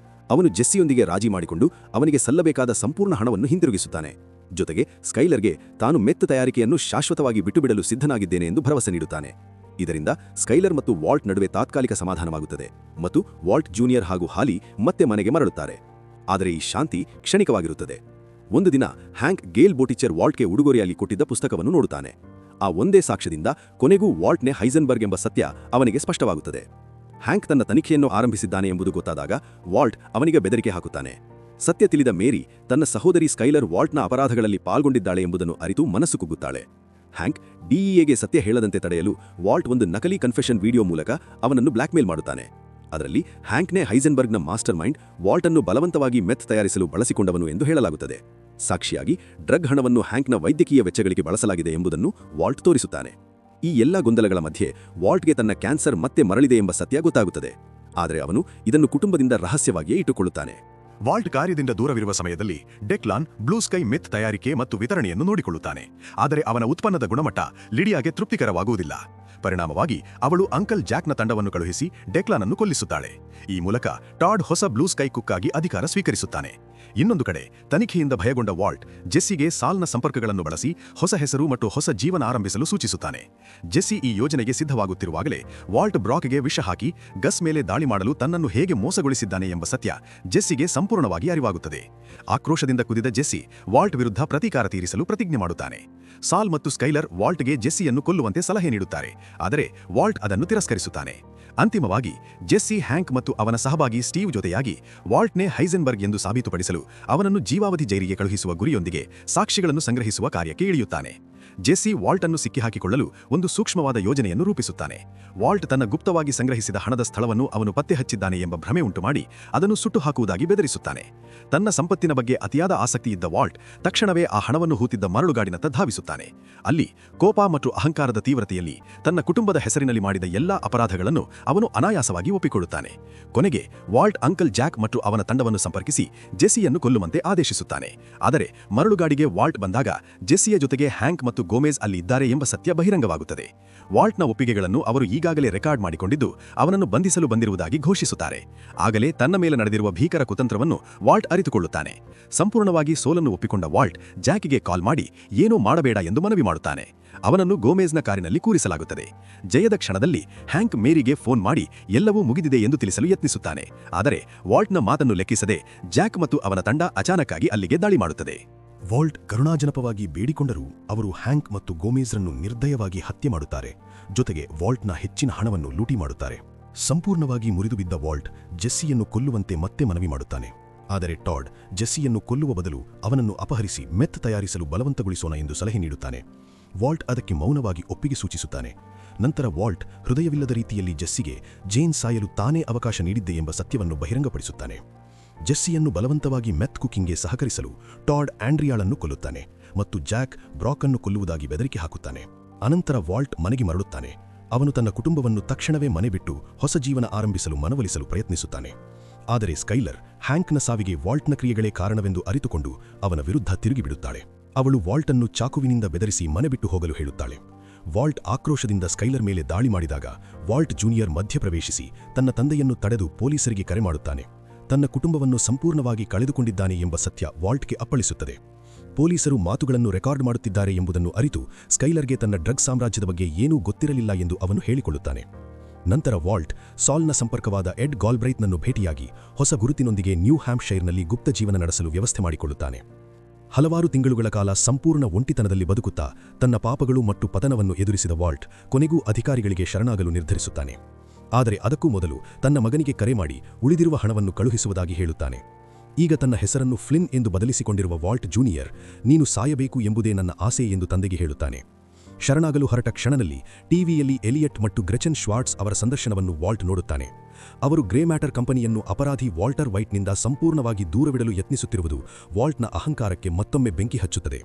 ಅವನು ಜೆಸ್ಸಿಯೊಂದಿಗೆ ರಾಜಿ ಮಾಡಿಕೊಂಡು ಅವನಿಗೆ ಸಲ್ಲಬೇಕಾದ ಸಂಪೂರ್ಣ ಹಣವನ್ನು ಹಿಂದಿರುಗಿಸುತ್ತಾನೆ. ಜೊತೆಗೆ ಸ್ಕೈಲರ್ಗೆ ತಾನು ಮೆತ್ ತಯಾರಿಕೆಯನ್ನು ಶಾಶ್ವತವಾಗಿ ಬಿಟ್ಟುಬಿಡಲು ಸಿದ್ಧನಾಗಿದ್ದೇನೆ ಎಂದು ಭರವಸೆ ನೀಡುತ್ತಾನೆ. ಇದರಿಂದ ಸ್ಕೈಲರ್ ಮತ್ತು ವಾಲ್ಟ್ ನಡುವೆ ತಾತ್ಕಾಲಿಕ ಸಮಾಧಾನವಾಗುತ್ತದೆ ಮತ್ತು ವಾಲ್ಟ್ ಜೂನಿಯರ್ ಹಾಗೂ ಹಾಲಿ ಮತ್ತೆ ಮನೆಗೆ ಮರಳುತ್ತಾರೆ. ಆದರೆ ಈ ಶಾಂತಿ ಕ್ಷಣಿಕವಾಗಿರುತ್ತದೆ. ಒಂದು ದಿನ ಹ್ಯಾಂಕ್ ಗೇಲ್ ಬೋಟಿಚರ್ ವಾಲ್ಟ್ಗೆ ಉಡುಗೊರೆಯಾಗಿ ಕೊಟ್ಟಿದ್ದ ಪುಸ್ತಕವನ್ನು ನೋಡುತ್ತಾನೆ. ಆ ಒಂದೇ ಸಾಕ್ಷ್ಯದಿಂದ ಕೊನೆಗೂ ವಾಲ್ಟ್ನೇ ಹೈಸೆನ್ಬರ್ಗ್ ಎಂಬ ಸತ್ಯ ಅವನಿಗೆ ಸ್ಪಷ್ಟವಾಗುತ್ತದೆ. ಹ್ಯಾಂಕ್ ತನ್ನ ತನಿಖೆಯನ್ನು ಆರಂಭಿಸಿದ್ದಾನೆ ಎಂಬುದು ಗೊತ್ತಾದಾಗ ವಾಲ್ಟ್ ಅವನಿಗೆ ಬೆದರಿಕೆ ಹಾಕುತ್ತಾನೆ. ಸತ್ಯ ತಿಳಿದ ಮೇರಿ ತನ್ನ ಸಹೋದರಿ ಸ್ಕೈಲರ್ ವಾಲ್ಟ್ನ ಅಪರಾಧಗಳಲ್ಲಿ ಪಾಲ್ಗೊಂಡಿದ್ದಾಳೆ ಎಂಬುದನ್ನು ಅರಿತು ಮನಸ್ಸು ಕುಗ್ಗುತ್ತಾಳೆ. ಹ್ಯಾಂಕ್ ಡಿಇಎಗೆ ಸತ್ಯ ಹೇಳದಂತೆ ತಡೆಯಲು ವಾಲ್ಟ್ ಒಂದು ನಕಲಿ ಕನ್ಫೆಷನ್ ವಿಡಿಯೋ ಮೂಲಕ ಅವನನ್ನು ಬ್ಲ್ಯಾಕ್ಮೇಲ್ ಮಾಡುತ್ತಾನೆ. ಅದರಲ್ಲಿ ಹ್ಯಾಂಕ್ನೇ ಹೈಸೆನ್ಬರ್ಗ್ನ ಮಾಸ್ಟರ್ ಮೈಂಡ್ ವಾಲ್ಟನ್ನು ಬಲವಂತವಾಗಿ ಮೆತ್ ತಯಾರಿಸಲು ಬಳಸಿಕೊಂಡವನು ಎಂದು ಹೇಳಲಾಗುತ್ತದೆ. ಸಾಕ್ಷಿಯಾಗಿ ಡ್ರಗ್ ಹಣವನ್ನು ಹ್ಯಾಂಕ್ನ ವೈದ್ಯಕೀಯ ವೆಚ್ಚಗಳಿಗೆ ಬಳಸಲಾಗಿದೆ ಎಂಬುದನ್ನು ವಾಲ್ಟ್ ತೋರಿಸುತ್ತಾನೆ. ಈ ಎಲ್ಲ ಗೊಂದಲಗಳ ಮಧ್ಯೆ ವಾಲ್ಟ್ಗೆ ತನ್ನ ಕ್ಯಾನ್ಸರ್ ಮತ್ತೆ ಮರಳಿದೆ ಎಂಬ ಸತ್ಯ ಗೊತ್ತಾಗುತ್ತದೆ. ಆದರೆ ಅವನು ಇದನ್ನು ಕುಟುಂಬದಿಂದ ರಹಸ್ಯವಾಗಿಯೇ ಇಟ್ಟುಕೊಳ್ಳುತ್ತಾನೆ. ವಾಲ್ಟ್ ಕಾರ್ಯದಿಂದ ದೂರವಿರುವ ಸಮಯದಲ್ಲಿ ಡೆಕ್ಲಾನ್ ಬ್ಲೂ ಸ್ಕೈ ಮಿತ್ ತಯಾರಿಕೆ ಮತ್ತು ವಿತರಣೆಯನ್ನು ನೋಡಿಕೊಳ್ಳುತ್ತಾನೆ. ಆದರೆ ಅವನ ಉತ್ಪನ್ನದ ಗುಣಮಟ್ಟ ಲಿಡಿಯಾಗೆ ತೃಪ್ತಿಕರವಾಗುವುದಿಲ್ಲ. ಪರಿಣಾಮವಾಗಿ ಅವಳು ಅಂಕಲ್ ಜಾಕ್ನ ತಂಡವನ್ನು ಕಳುಹಿಸಿ ಡೆಕ್ಲಾನ್ ಅನ್ನು ಕೊಲ್ಲಿಸುತ್ತಾಳೆ. ಈ ಮೂಲಕ ಟಾಡ್ ಹೊಸ ಬ್ಲೂ ಸ್ಕೈ ಕುಕ್ ಆಗಿ ಅಧಿಕಾರ ಸ್ವೀಕರಿಸುತ್ತಾನೆ. ಇನ್ನೊಂದು ಕಡೆ ತನಿಖೆಯಿಂದ ಭಯಗೊಂಡ ವಾಲ್ಟ್ ಜೆಸ್ಸಿಗೆ ಸಾಲ್ನ ಸಂಪರ್ಕಗಳನ್ನು ಬಳಸಿ ಹೊಸ ಹೆಸರು ಮತ್ತು ಹೊಸ ಜೀವನ ಆರಂಭಿಸಲು ಸೂಚಿಸುತ್ತಾನೆ. ಜೆಸ್ಸಿ ಈ ಯೋಜನೆಗೆ ಸಿದ್ಧವಾಗುತ್ತಿರುವಾಗಲೇ ವಾಲ್ಟ್ ಬ್ರಾಕ್ಗೆ ವಿಷ ಹಾಕಿ ಗಸ್ ಮೇಲೆ ದಾಳಿ ಮಾಡಲು ತನ್ನನ್ನು ಹೇಗೆ ಮೋಸಗೊಳಿಸಿದ್ದಾನೆ ಎಂಬ ಸತ್ಯ ಜೆಸ್ಸಿಗೆ ಸಂಪೂರ್ಣವಾಗಿ ಅರಿವಾಗುತ್ತದೆ. ಆಕ್ರೋಶದಿಂದ ಕುದಿದ ಜೆಸ್ಸಿ ವಾಲ್ಟ್ ವಿರುದ್ಧ ಪ್ರತೀಕಾರ ತೀರಿಸಲು ಪ್ರತಿಜ್ಞೆ ಮಾಡುತ್ತಾನೆ. ಸಾಲ್ ಮತ್ತು ಸ್ಕೈಲರ್ ವಾಲ್ಟ್ಗೆ ಜೆಸ್ಸಿಯನ್ನು ಕೊಲ್ಲುವಂತೆ ಸಲಹೆ ನೀಡುತ್ತಾರೆ. ಆದರೆ ವಾಲ್ಟ್ ಅದನ್ನು ತಿರಸ್ಕರಿಸುತ್ತಾನೆ. ಅಂತಿಮವಾಗಿ ಜೆಸ್ಸಿ ಹ್ಯಾಂಕ್ ಮತ್ತು ಅವನ ಸಹಭಾಗಿ ಸ್ಟೀವ್ ಜೊತೆಯಾಗಿ ವಾಲ್ಟ್ನೇ ಹೈಸೆನ್ಬರ್ಗ್ ಎಂದು ಸಾಬೀತುಪಡಿಸಲು ಅವನನ್ನು ಜೀವಾವಧಿ ಜೈಲಿಗೆ ಕಳುಹಿಸುವ ಗುರಿಯೊಂದಿಗೆ ಸಾಕ್ಷಿಗಳನ್ನು ಸಂಗ್ರಹಿಸುವ ಕಾರ್ಯಕ್ಕೆ ಇಳಿಯುತ್ತಾನೆ. ಜೆಸ್ಸಿ ವಾಲ್ಟ್ ಅನ್ನು ಸಿಕ್ಕಿಹಾಕಿಕೊಳ್ಳಲು ಒಂದು ಸೂಕ್ಷ್ಮವಾದ ಯೋಜನೆಯನ್ನು ರೂಪಿಸುತ್ತಾನೆ. ವಾಲ್ಟ್ ತನ್ನ ಗುಪ್ತವಾಗಿ ಸಂಗ್ರಹಿಸಿದ ಹಣದ ಸ್ಥಳವನ್ನು ಅವನು ಪತ್ತೆ ಹಚ್ಚಿದ್ದಾನೆ ಎಂಬ ಭ್ರಮೆ ಉಂಟುಮಾಡಿ ಅದನ್ನು ಸುಟ್ಟು ಹಾಕುವುದಾಗಿ ಬೆದರಿಸುತ್ತಾನೆ. ತನ್ನ ಸಂಪತ್ತಿನ ಬಗ್ಗೆ ಅತಿಯಾದ ಆಸಕ್ತಿ ಇದ್ದ ವಾಲ್ಟ್ ತಕ್ಷಣವೇ ಆ ಹಣವನ್ನು ಹೂತಿದ್ದ ಮರಳುಗಾಡಿನತ್ತ ಧಾವಿಸುತ್ತಾನೆ. ಅಲ್ಲಿ ಕೋಪ ಮತ್ತು ಅಹಂಕಾರದ ತೀವ್ರತೆಯಲ್ಲಿ ತನ್ನ ಕುಟುಂಬದ ಹೆಸರಿನಲ್ಲಿ ಮಾಡಿದ ಎಲ್ಲಾ ಅಪರಾಧಗಳನ್ನು ಅವನು ಅನಾಯಾಸವಾಗಿ ಒಪ್ಪಿಕೊಳ್ಳುತ್ತಾನೆ. ಕೊನೆಗೆ ವಾಲ್ಟ್ ಅಂಕಲ್ ಜಾಕ್ ಮತ್ತು ಅವನ ತಂಡವನ್ನು ಸಂಪರ್ಕಿಸಿ ಜೆಸ್ಸಿಯನ್ನು ಕೊಲ್ಲುವಂತೆ ಆದೇಶಿಸುತ್ತಾನೆ. ಆದರೆ ಮರಳುಗಾಡಿಗೆ ವಾಲ್ಟ್ ಬಂದಾಗ ಜೆಸ್ಸಿಯ ಜೊತೆಗೆ ಹ್ಯಾಂಕ್ ಮತ್ತು ಗೋಮೆಜ್ ಅಲ್ಲಿ ಇದ್ದಾರೆ ಎಂಬ ಸತ್ಯ ಬಹಿರಂಗವಾಗುತ್ತದೆ. ವಾಲ್ಟ್ನ ಒಪ್ಪಿಗೆಗಳನ್ನು ಅವರು ಈಗಾಗಲೇ ರೆಕಾರ್ಡ್ ಮಾಡಿಕೊಂಡಿದ್ದು ಅವನನ್ನು ಬಂಧಿಸಲು ಬಂದಿರುವುದಾಗಿ ಘೋಷಿಸುತ್ತಾರೆ. ಆಗಲೇ ತನ್ನ ಮೇಲೆ ನಡೆದಿರುವ ಭೀಕರ ಕುತಂತ್ರವನ್ನು ವಾಲ್ಟ್ ಅರಿತುಕೊಳ್ಳುತ್ತಾನೆ. ಸಂಪೂರ್ಣವಾಗಿ ಸೋಲನ್ನು ಒಪ್ಪಿಕೊಂಡ ವಾಲ್ಟ್ ಜಾಕಿಗೆ ಕಾಲ್ ಮಾಡಿ ಏನೂ ಮಾಡಬೇಡ ಎಂದು ಮನವಿ ಮಾಡುತ್ತಾನೆ. ಅವನನ್ನು ಗೋಮೆಜ್ನ ಕಾರಿನಲ್ಲಿ ಕೂರಿಸಲಾಗುತ್ತದೆ. ಜಯದ ಕ್ಷಣದಲ್ಲಿ ಹ್ಯಾಂಕ್ ಮೇರಿಗೆ ಫೋನ್ ಮಾಡಿ ಎಲ್ಲವೂ ಮುಗಿದಿದೆ ಎಂದು ತಿಳಿಸಲು ಯತ್ನಿಸುತ್ತಾನೆ. ಆದರೆ ವಾಲ್ಟ್ನ ಮಾತನ್ನು ಲೆಕ್ಕಿಸದೆ ಜಾಕ್ ಮತ್ತು ಅವನ ತಂಡ ಅಚಾನಕ್ಕಾಗಿ ಅಲ್ಲಿಗೆ ದಾಳಿ ಮಾಡುತ್ತದೆ. ವಾಲ್ಟ್ ಕರುಣಾಜನಕವಾಗಿ ಬೇಡಿಕೊಂಡರೂ ಅವರು ಹ್ಯಾಂಕ್ ಮತ್ತು ಗೋಮೆಜ್ರನ್ನು ನಿರ್ದಯವಾಗಿ ಹತ್ಯೆ ಮಾಡುತ್ತಾರೆ. ಜೊತೆಗೆ ವಾಲ್ಟ್ನ ಹೆಚ್ಚಿನ ಹಣವನ್ನು ಲೂಟಿ ಮಾಡುತ್ತಾರೆ. ಸಂಪೂರ್ಣವಾಗಿ ಮುರಿದುಬಿದ್ದ ವಾಲ್ಟ್ ಜೆಸ್ಸಿಯನ್ನು ಕೊಲ್ಲುವಂತೆ ಮತ್ತೆ ಮನವಿ ಮಾಡುತ್ತಾನೆ. ಆದರೆ ಟಾಡ್ ಜೆಸ್ಸಿಯನ್ನು ಕೊಲ್ಲುವ ಬದಲು ಅವನನ್ನು ಅಪಹರಿಸಿ ಮೆತ್ ತಯಾರಿಸಲು ಬಲವಂತಗೊಳಿಸೋಣ ಎಂದು ಸಲಹೆ ನೀಡುತ್ತಾನೆ. ವಾಲ್ಟ್ ಅದಕ್ಕೆ ಮೌನವಾಗಿ ಒಪ್ಪಿಗೆ ಸೂಚಿಸುತ್ತಾನೆ. ನಂತರ ವಾಲ್ಟ್ ಹೃದಯವಿಲ್ಲದ ರೀತಿಯಲ್ಲಿ ಜೆಸ್ಸಿಗೆ ಜೇನ್ ಸಾಯಲು ತಾನೇ ಅವಕಾಶ ನೀಡಿದ್ದೆ ಎಂಬ ಸತ್ಯವನ್ನು ಬಹಿರಂಗಪಡಿಸುತ್ತಾನೆ. ಜೆಸ್ಸಿಯನ್ನು ಬಲವಂತವಾಗಿ ಮೆತ್ ಕುಕಿಂಗ್ಗೆ ಸಹಕರಿಸಲು ಟಾಡ್ ಆಂಡ್ರಿಯಾಳನ್ನು ಕೊಲ್ಲುತ್ತಾನೆ ಮತ್ತು ಜಾಕ್ ಬ್ರಾಕನ್ನು ಕೊಲ್ಲುವುದಾಗಿ ಬೆದರಿಕೆ ಹಾಕುತ್ತಾನೆ. ಅನಂತರ ವಾಲ್ಟ್ ಮನೆಗೆ ಮರಳುತ್ತಾನೆ. ಅವನು ತನ್ನ ಕುಟುಂಬವನ್ನು ತಕ್ಷಣವೇ ಮನೆ ಬಿಟ್ಟು ಹೊಸ ಜೀವನ ಆರಂಭಿಸಲು ಮನವೊಲಿಸಲು ಪ್ರಯತ್ನಿಸುತ್ತಾನೆ. ಆದರೆ ಸ್ಕೈಲರ್ ಹ್ಯಾಂಕ್ನ ಸಾವಿಗೆ ವಾಲ್ಟ್ನ ಕ್ರಿಯೆಗಳೇ ಕಾರಣವೆಂದು ಅರಿತುಕೊಂಡು ಅವನ ವಿರುದ್ಧ ತಿರುಗಿಬಿಡುತ್ತಾಳೆ. ಅವಳು ವಾಲ್ಟನ್ನು ಚಾಕುವಿನಿಂದ ಬೆದರಿಸಿ ಮನೆ ಬಿಟ್ಟು ಹೋಗಲು ಹೇಳುತ್ತಾಳೆ. ವಾಲ್ಟ್ ಆಕ್ರೋಶದಿಂದ ಸ್ಕೈಲರ್ ಮೇಲೆ ದಾಳಿ ಮಾಡಿದಾಗ ವಾಲ್ಟ್ ಜೂನಿಯರ್ ಮಧ್ಯಪ್ರವೇಶಿಸಿ ತನ್ನ ತಂದೆಯನ್ನು ತಡೆದು ಪೊಲೀಸರಿಗೆ ಕರೆ ಮಾಡುತ್ತಾನೆ. ತನ್ನ ಕುಟುಂಬವನ್ನು ಸಂಪೂರ್ಣವಾಗಿ ಕಳೆದುಕೊಂಡಿದ್ದಾನೆ ಎಂಬ ಸತ್ಯ ವಾಲ್ಟ್ಗೆ ಅಪ್ಪಳಿಸುತ್ತದೆ. ಪೊಲೀಸರು ಮಾತುಗಳನ್ನು ರೆಕಾರ್ಡ್ ಮಾಡುತ್ತಿದ್ದಾರೆ ಎಂಬುದನ್ನು ಅರಿತು ಸ್ಕೈಲರ್ಗೆ ತನ್ನ ಡ್ರಗ್ ಸಾಮ್ರಾಜ್ಯದ ಬಗ್ಗೆ ಏನೂ ಗೊತ್ತಿರಲಿಲ್ಲ ಎಂದು ಅವನು ಹೇಳಿಕೊಳ್ಳುತ್ತಾನೆ. ನಂತರ ವಾಲ್ಟ್ ಸಾಲ್ನ ಸಂಪರ್ಕವಾದ ಎಡ್ ಗಾಲ್ಬ್ರೈತ್ನನ್ನು ಭೇಟಿಯಾಗಿ ಹೊಸ ಗುರುತಿನೊಂದಿಗೆ ನ್ಯೂ ಹ್ಯಾಂಪ್ಶೈರ್ನಲ್ಲಿ ಗುಪ್ತ ಜೀವನ ನಡೆಸಲು ವ್ಯವಸ್ಥೆ ಮಾಡಿಕೊಳ್ಳುತ್ತಾನೆ. ಹಲವಾರು ತಿಂಗಳುಗಳ ಕಾಲ ಸಂಪೂರ್ಣ ಒಂಟಿತನದಲ್ಲಿ ಬದುಕುತ್ತಾ ತನ್ನ ಪಾಪಗಳು ಮತ್ತು ಪತನವನ್ನು ಎದುರಿಸಿದ ವಾಲ್ಟ್ ಕೊನೆಗೂ ಅಧಿಕಾರಿಗಳಿಗೆ ಶರಣಾಗಲು ನಿರ್ಧರಿಸುತ್ತಾನೆ. ಆದರೆ ಅದಕ್ಕೂ ಮೊದಲು ತನ್ನ ಮಗನಿಗೆ ಕರೆ ಮಾಡಿ ಉಳಿದಿರುವ ಹಣವನ್ನು ಕಳುಹಿಸುವುದಾಗಿ ಹೇಳುತ್ತಾನೆ. ಈಗ ತನ್ನ ಹೆಸರನ್ನು ಫ್ಲಿನ್ ಎಂದು ಬದಲಿಸಿಕೊಂಡಿರುವ ವಾಲ್ಟ್ ಜೂನಿಯರ್, ನೀನು ಸಾಯಬೇಕು ಎಂಬುದೇ ನನ್ನ ಆಸೆ ಎಂದು ತಂದೆಗೆ ಹೇಳುತ್ತಾನೆ. ಶರಣಾಗಲು ಹೊರಟ ಕ್ಷಣದಲ್ಲಿ ಟಿವಿಯಲ್ಲಿ ಎಲಿಯಟ್ ಮತ್ತು ಗ್ರೆಚನ್ ಶ್ವಾರ್ಟ್ಸ್ ಅವರ ಸಂದರ್ಶನವನ್ನು ವಾಲ್ಟ್ ನೋಡುತ್ತಾನೆ. ಅವರು ಗ್ರೇ ಮ್ಯಾಟರ್ ಕಂಪನಿಯನ್ನು ಅಪರಾಧಿ ವಾಲ್ಟರ್ ವೈಟ್ನಿಂದ ಸಂಪೂರ್ಣವಾಗಿ ದೂರವಿಡಲು ಯತ್ನಿಸುತ್ತಿರುವುದು ವಾಲ್ಟ್ನ ಅಹಂಕಾರಕ್ಕೆ ಮತ್ತೊಮ್ಮೆ ಬೆಂಕಿ ಹಚ್ಚುತ್ತದೆ.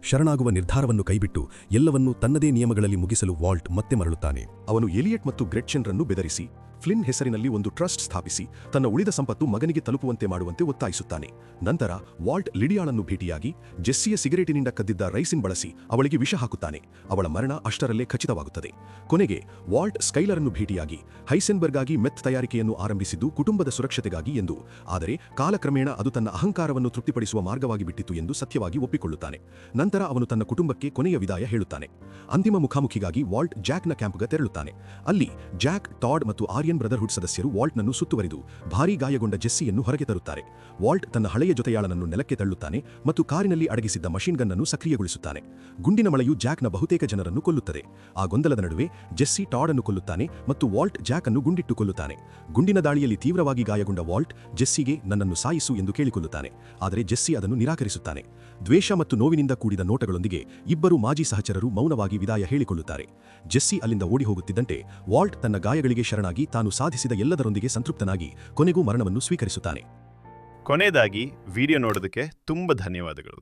ಶರಣಾಗುವ ನಿರ್ಧಾರವನ್ನು ಕೈಬಿಟ್ಟು ಎಲ್ಲವನ್ನೂ ತನ್ನದೇ ನಿಯಮಗಳಲ್ಲಿ ಮುಗಿಸಲು ವಾಲ್ಟ್ ಮತ್ತೆ ಮರಳುತ್ತಾನೆ. ಅವನು ಎಲಿಯಟ್ ಮತ್ತು ಗ್ರೆಟ್ಚನ್ರನ್ನು ಬೆದರಿಸಿ ಫ್ಲಿನ್ ಹೆಸರಿನಲ್ಲಿ ಒಂದು ಟ್ರಸ್ಟ್ ಸ್ಥಾಪಿಸಿ ತನ್ನ ಉಳಿದ ಸಂಪತ್ತು ಮಗನಿಗೆ ತಲುಪುವಂತೆ ಮಾಡುವಂತೆ ಒತ್ತಾಯಿಸುತ್ತಾನೆ. ನಂತರ ವಾಲ್ಟ್ ಲಿಡಿಯಾಳನ್ನು ಭೇಟಿಯಾಗಿ ಜೆಸ್ಸಿಯ ಸಿಗರೇಟಿನಿಂದ ಕದ್ದಿದ್ದ ರೈಸಿನ್ ಬಳಸಿ ಅವಳಿಗೆ ವಿಷ ಹಾಕುತ್ತಾನೆ. ಅವಳ ಮರಣ ಅಷ್ಟರಲ್ಲೇ ಖಚಿತವಾಗುತ್ತದೆ. ಕೊನೆಗೆ ವಾಲ್ಟ್ ಸ್ಕೈಲರನ್ನು ಭೇಟಿಯಾಗಿ ಹೈಸೆನ್ಬರ್ಗ್ ಆಗಿ ಮೆತ್ ತಯಾರಿಕೆಯನ್ನು ಆರಂಭಿಸಿದ್ದು ಕುಟುಂಬದ ಸುರಕ್ಷತೆಗಾಗಿ ಎಂದು, ಆದರೆ ಕಾಲಕ್ರಮೇಣ ಅದು ತನ್ನ ಅಹಂಕಾರವನ್ನು ತೃಪ್ತಿಪಡಿಸುವ ಮಾರ್ಗವಾಗಿ ಬಿಟ್ಟಿತು ಎಂದು ಸತ್ಯವಾಗಿ ಒಪ್ಪಿಕೊಳ್ಳುತ್ತಾನೆ. ನಂತರ ಅವನು ತನ್ನ ಕುಟುಂಬಕ್ಕೆ ಕೊನೆಯ ವಿದಾಯ ಹೇಳುತ್ತಾನೆ. ಅಂತಿಮ ಮುಖಾಮುಖಿಗಾಗಿ ವಾಲ್ಟ್ ಜಾಕ್ನ ಕ್ಯಾಂಪ್ಗೆ ತೆರಳುತ್ತಾನೆ. ಅಲ್ಲಿ ಜಾಕ್, ಟಾಡ್ ಮತ್ತು ಆರ್ಯನ್ ಬ್ರದರ್ಹುಡ್ ಸದಸ್ಯರು ವಾಲ್ಟ್ನನ್ನು ಸುತ್ತುವರಿದು ಭಾರೀ ಗಾಯಗೊಂಡ ಜೆಸ್ಸಿಯನ್ನು ಹೊರಗೆ ತರುತ್ತಾರೆ. ವಾಲ್ಟ್ ತನ್ನ ಹಳೆಯ ಜೊತೆಯಾಳನನ್ನು ನೆಲಕ್ಕೆ ತಳ್ಳುತ್ತಾನೆ ಮತ್ತು ಕಾರಿನಲ್ಲಿ ಅಡಗಿಸಿದ್ದ ಮಷಿನ್ ಗನ್ ಅನ್ನು ಸಕ್ರಿಯಗೊಳಿಸುತ್ತಾನೆ. ಗುಂಡಿನ ಮಳೆಯು ಜಾಕ್ನ ಬಹುತೇಕ ಜನರನ್ನು ಕೊಲ್ಲುತ್ತದೆ. ಆ ಗೊಂದಲದ ನಡುವೆ ಜೆಸ್ಸಿ ಟಾಡ್ ಅನ್ನು ಕೊಲ್ಲುತ್ತಾನೆ ಮತ್ತು ವಾಲ್ಟ್ ಜಾಕ್ ಅನ್ನು ಗುಂಡಿಟ್ಟು ಕೊಲ್ಲುತ್ತಾನೆ. ಗುಂಡಿನ ದಾಳಿಯಲ್ಲಿ ತೀವ್ರವಾಗಿ ಗಾಯಗೊಂಡ ವಾಲ್ಟ್ ಜೆಸ್ಸಿಗೆ ನನ್ನನ್ನು ಸಾಯಿಸು ಎಂದು ಕೇಳಿಕೊಳ್ಳುತ್ತಾನೆ. ಆದರೆ ಜೆಸ್ಸಿ ಅದನ್ನು ನಿರಾಕರಿಸುತ್ತಾನೆ. ದ್ವೇಷ ಮತ್ತು ನೋವಿನಿಂದ ಕೂಡಿದ ನೋಟಗಳೊಂದಿಗೆ ಇಬ್ಬರು ಮಾಜಿ ಸಹಚರರು ಮೌನವಾಗಿ ವಿದಾಯ ಹೇಳಿಕೊಳ್ಳುತ್ತಾರೆ. ಜೆಸ್ಸಿ ಅಲ್ಲಿಂದ ಓಡಿ ಹೋಗುತ್ತಿದ್ದಂತೆ ವಾಲ್ಟ್ ತನ್ನ ಗಾಯಗಳಿಗೆ ಶರಣಾಗಿ ತಾನು ಸಾಧಿಸಿದ ಎಲ್ಲದರೊಂದಿಗೆ ಸಂತೃಪ್ತನಾಗಿ ಕೊನೆಗೂ ಮರಣವನ್ನು ಸ್ವೀಕರಿಸುತ್ತಾನೆ. ಕೊನೆಯದಾಗಿ ವಿಡಿಯೋ ನೋಡೋದಕ್ಕೆ ತುಂಬ ಧನ್ಯವಾದಗಳು.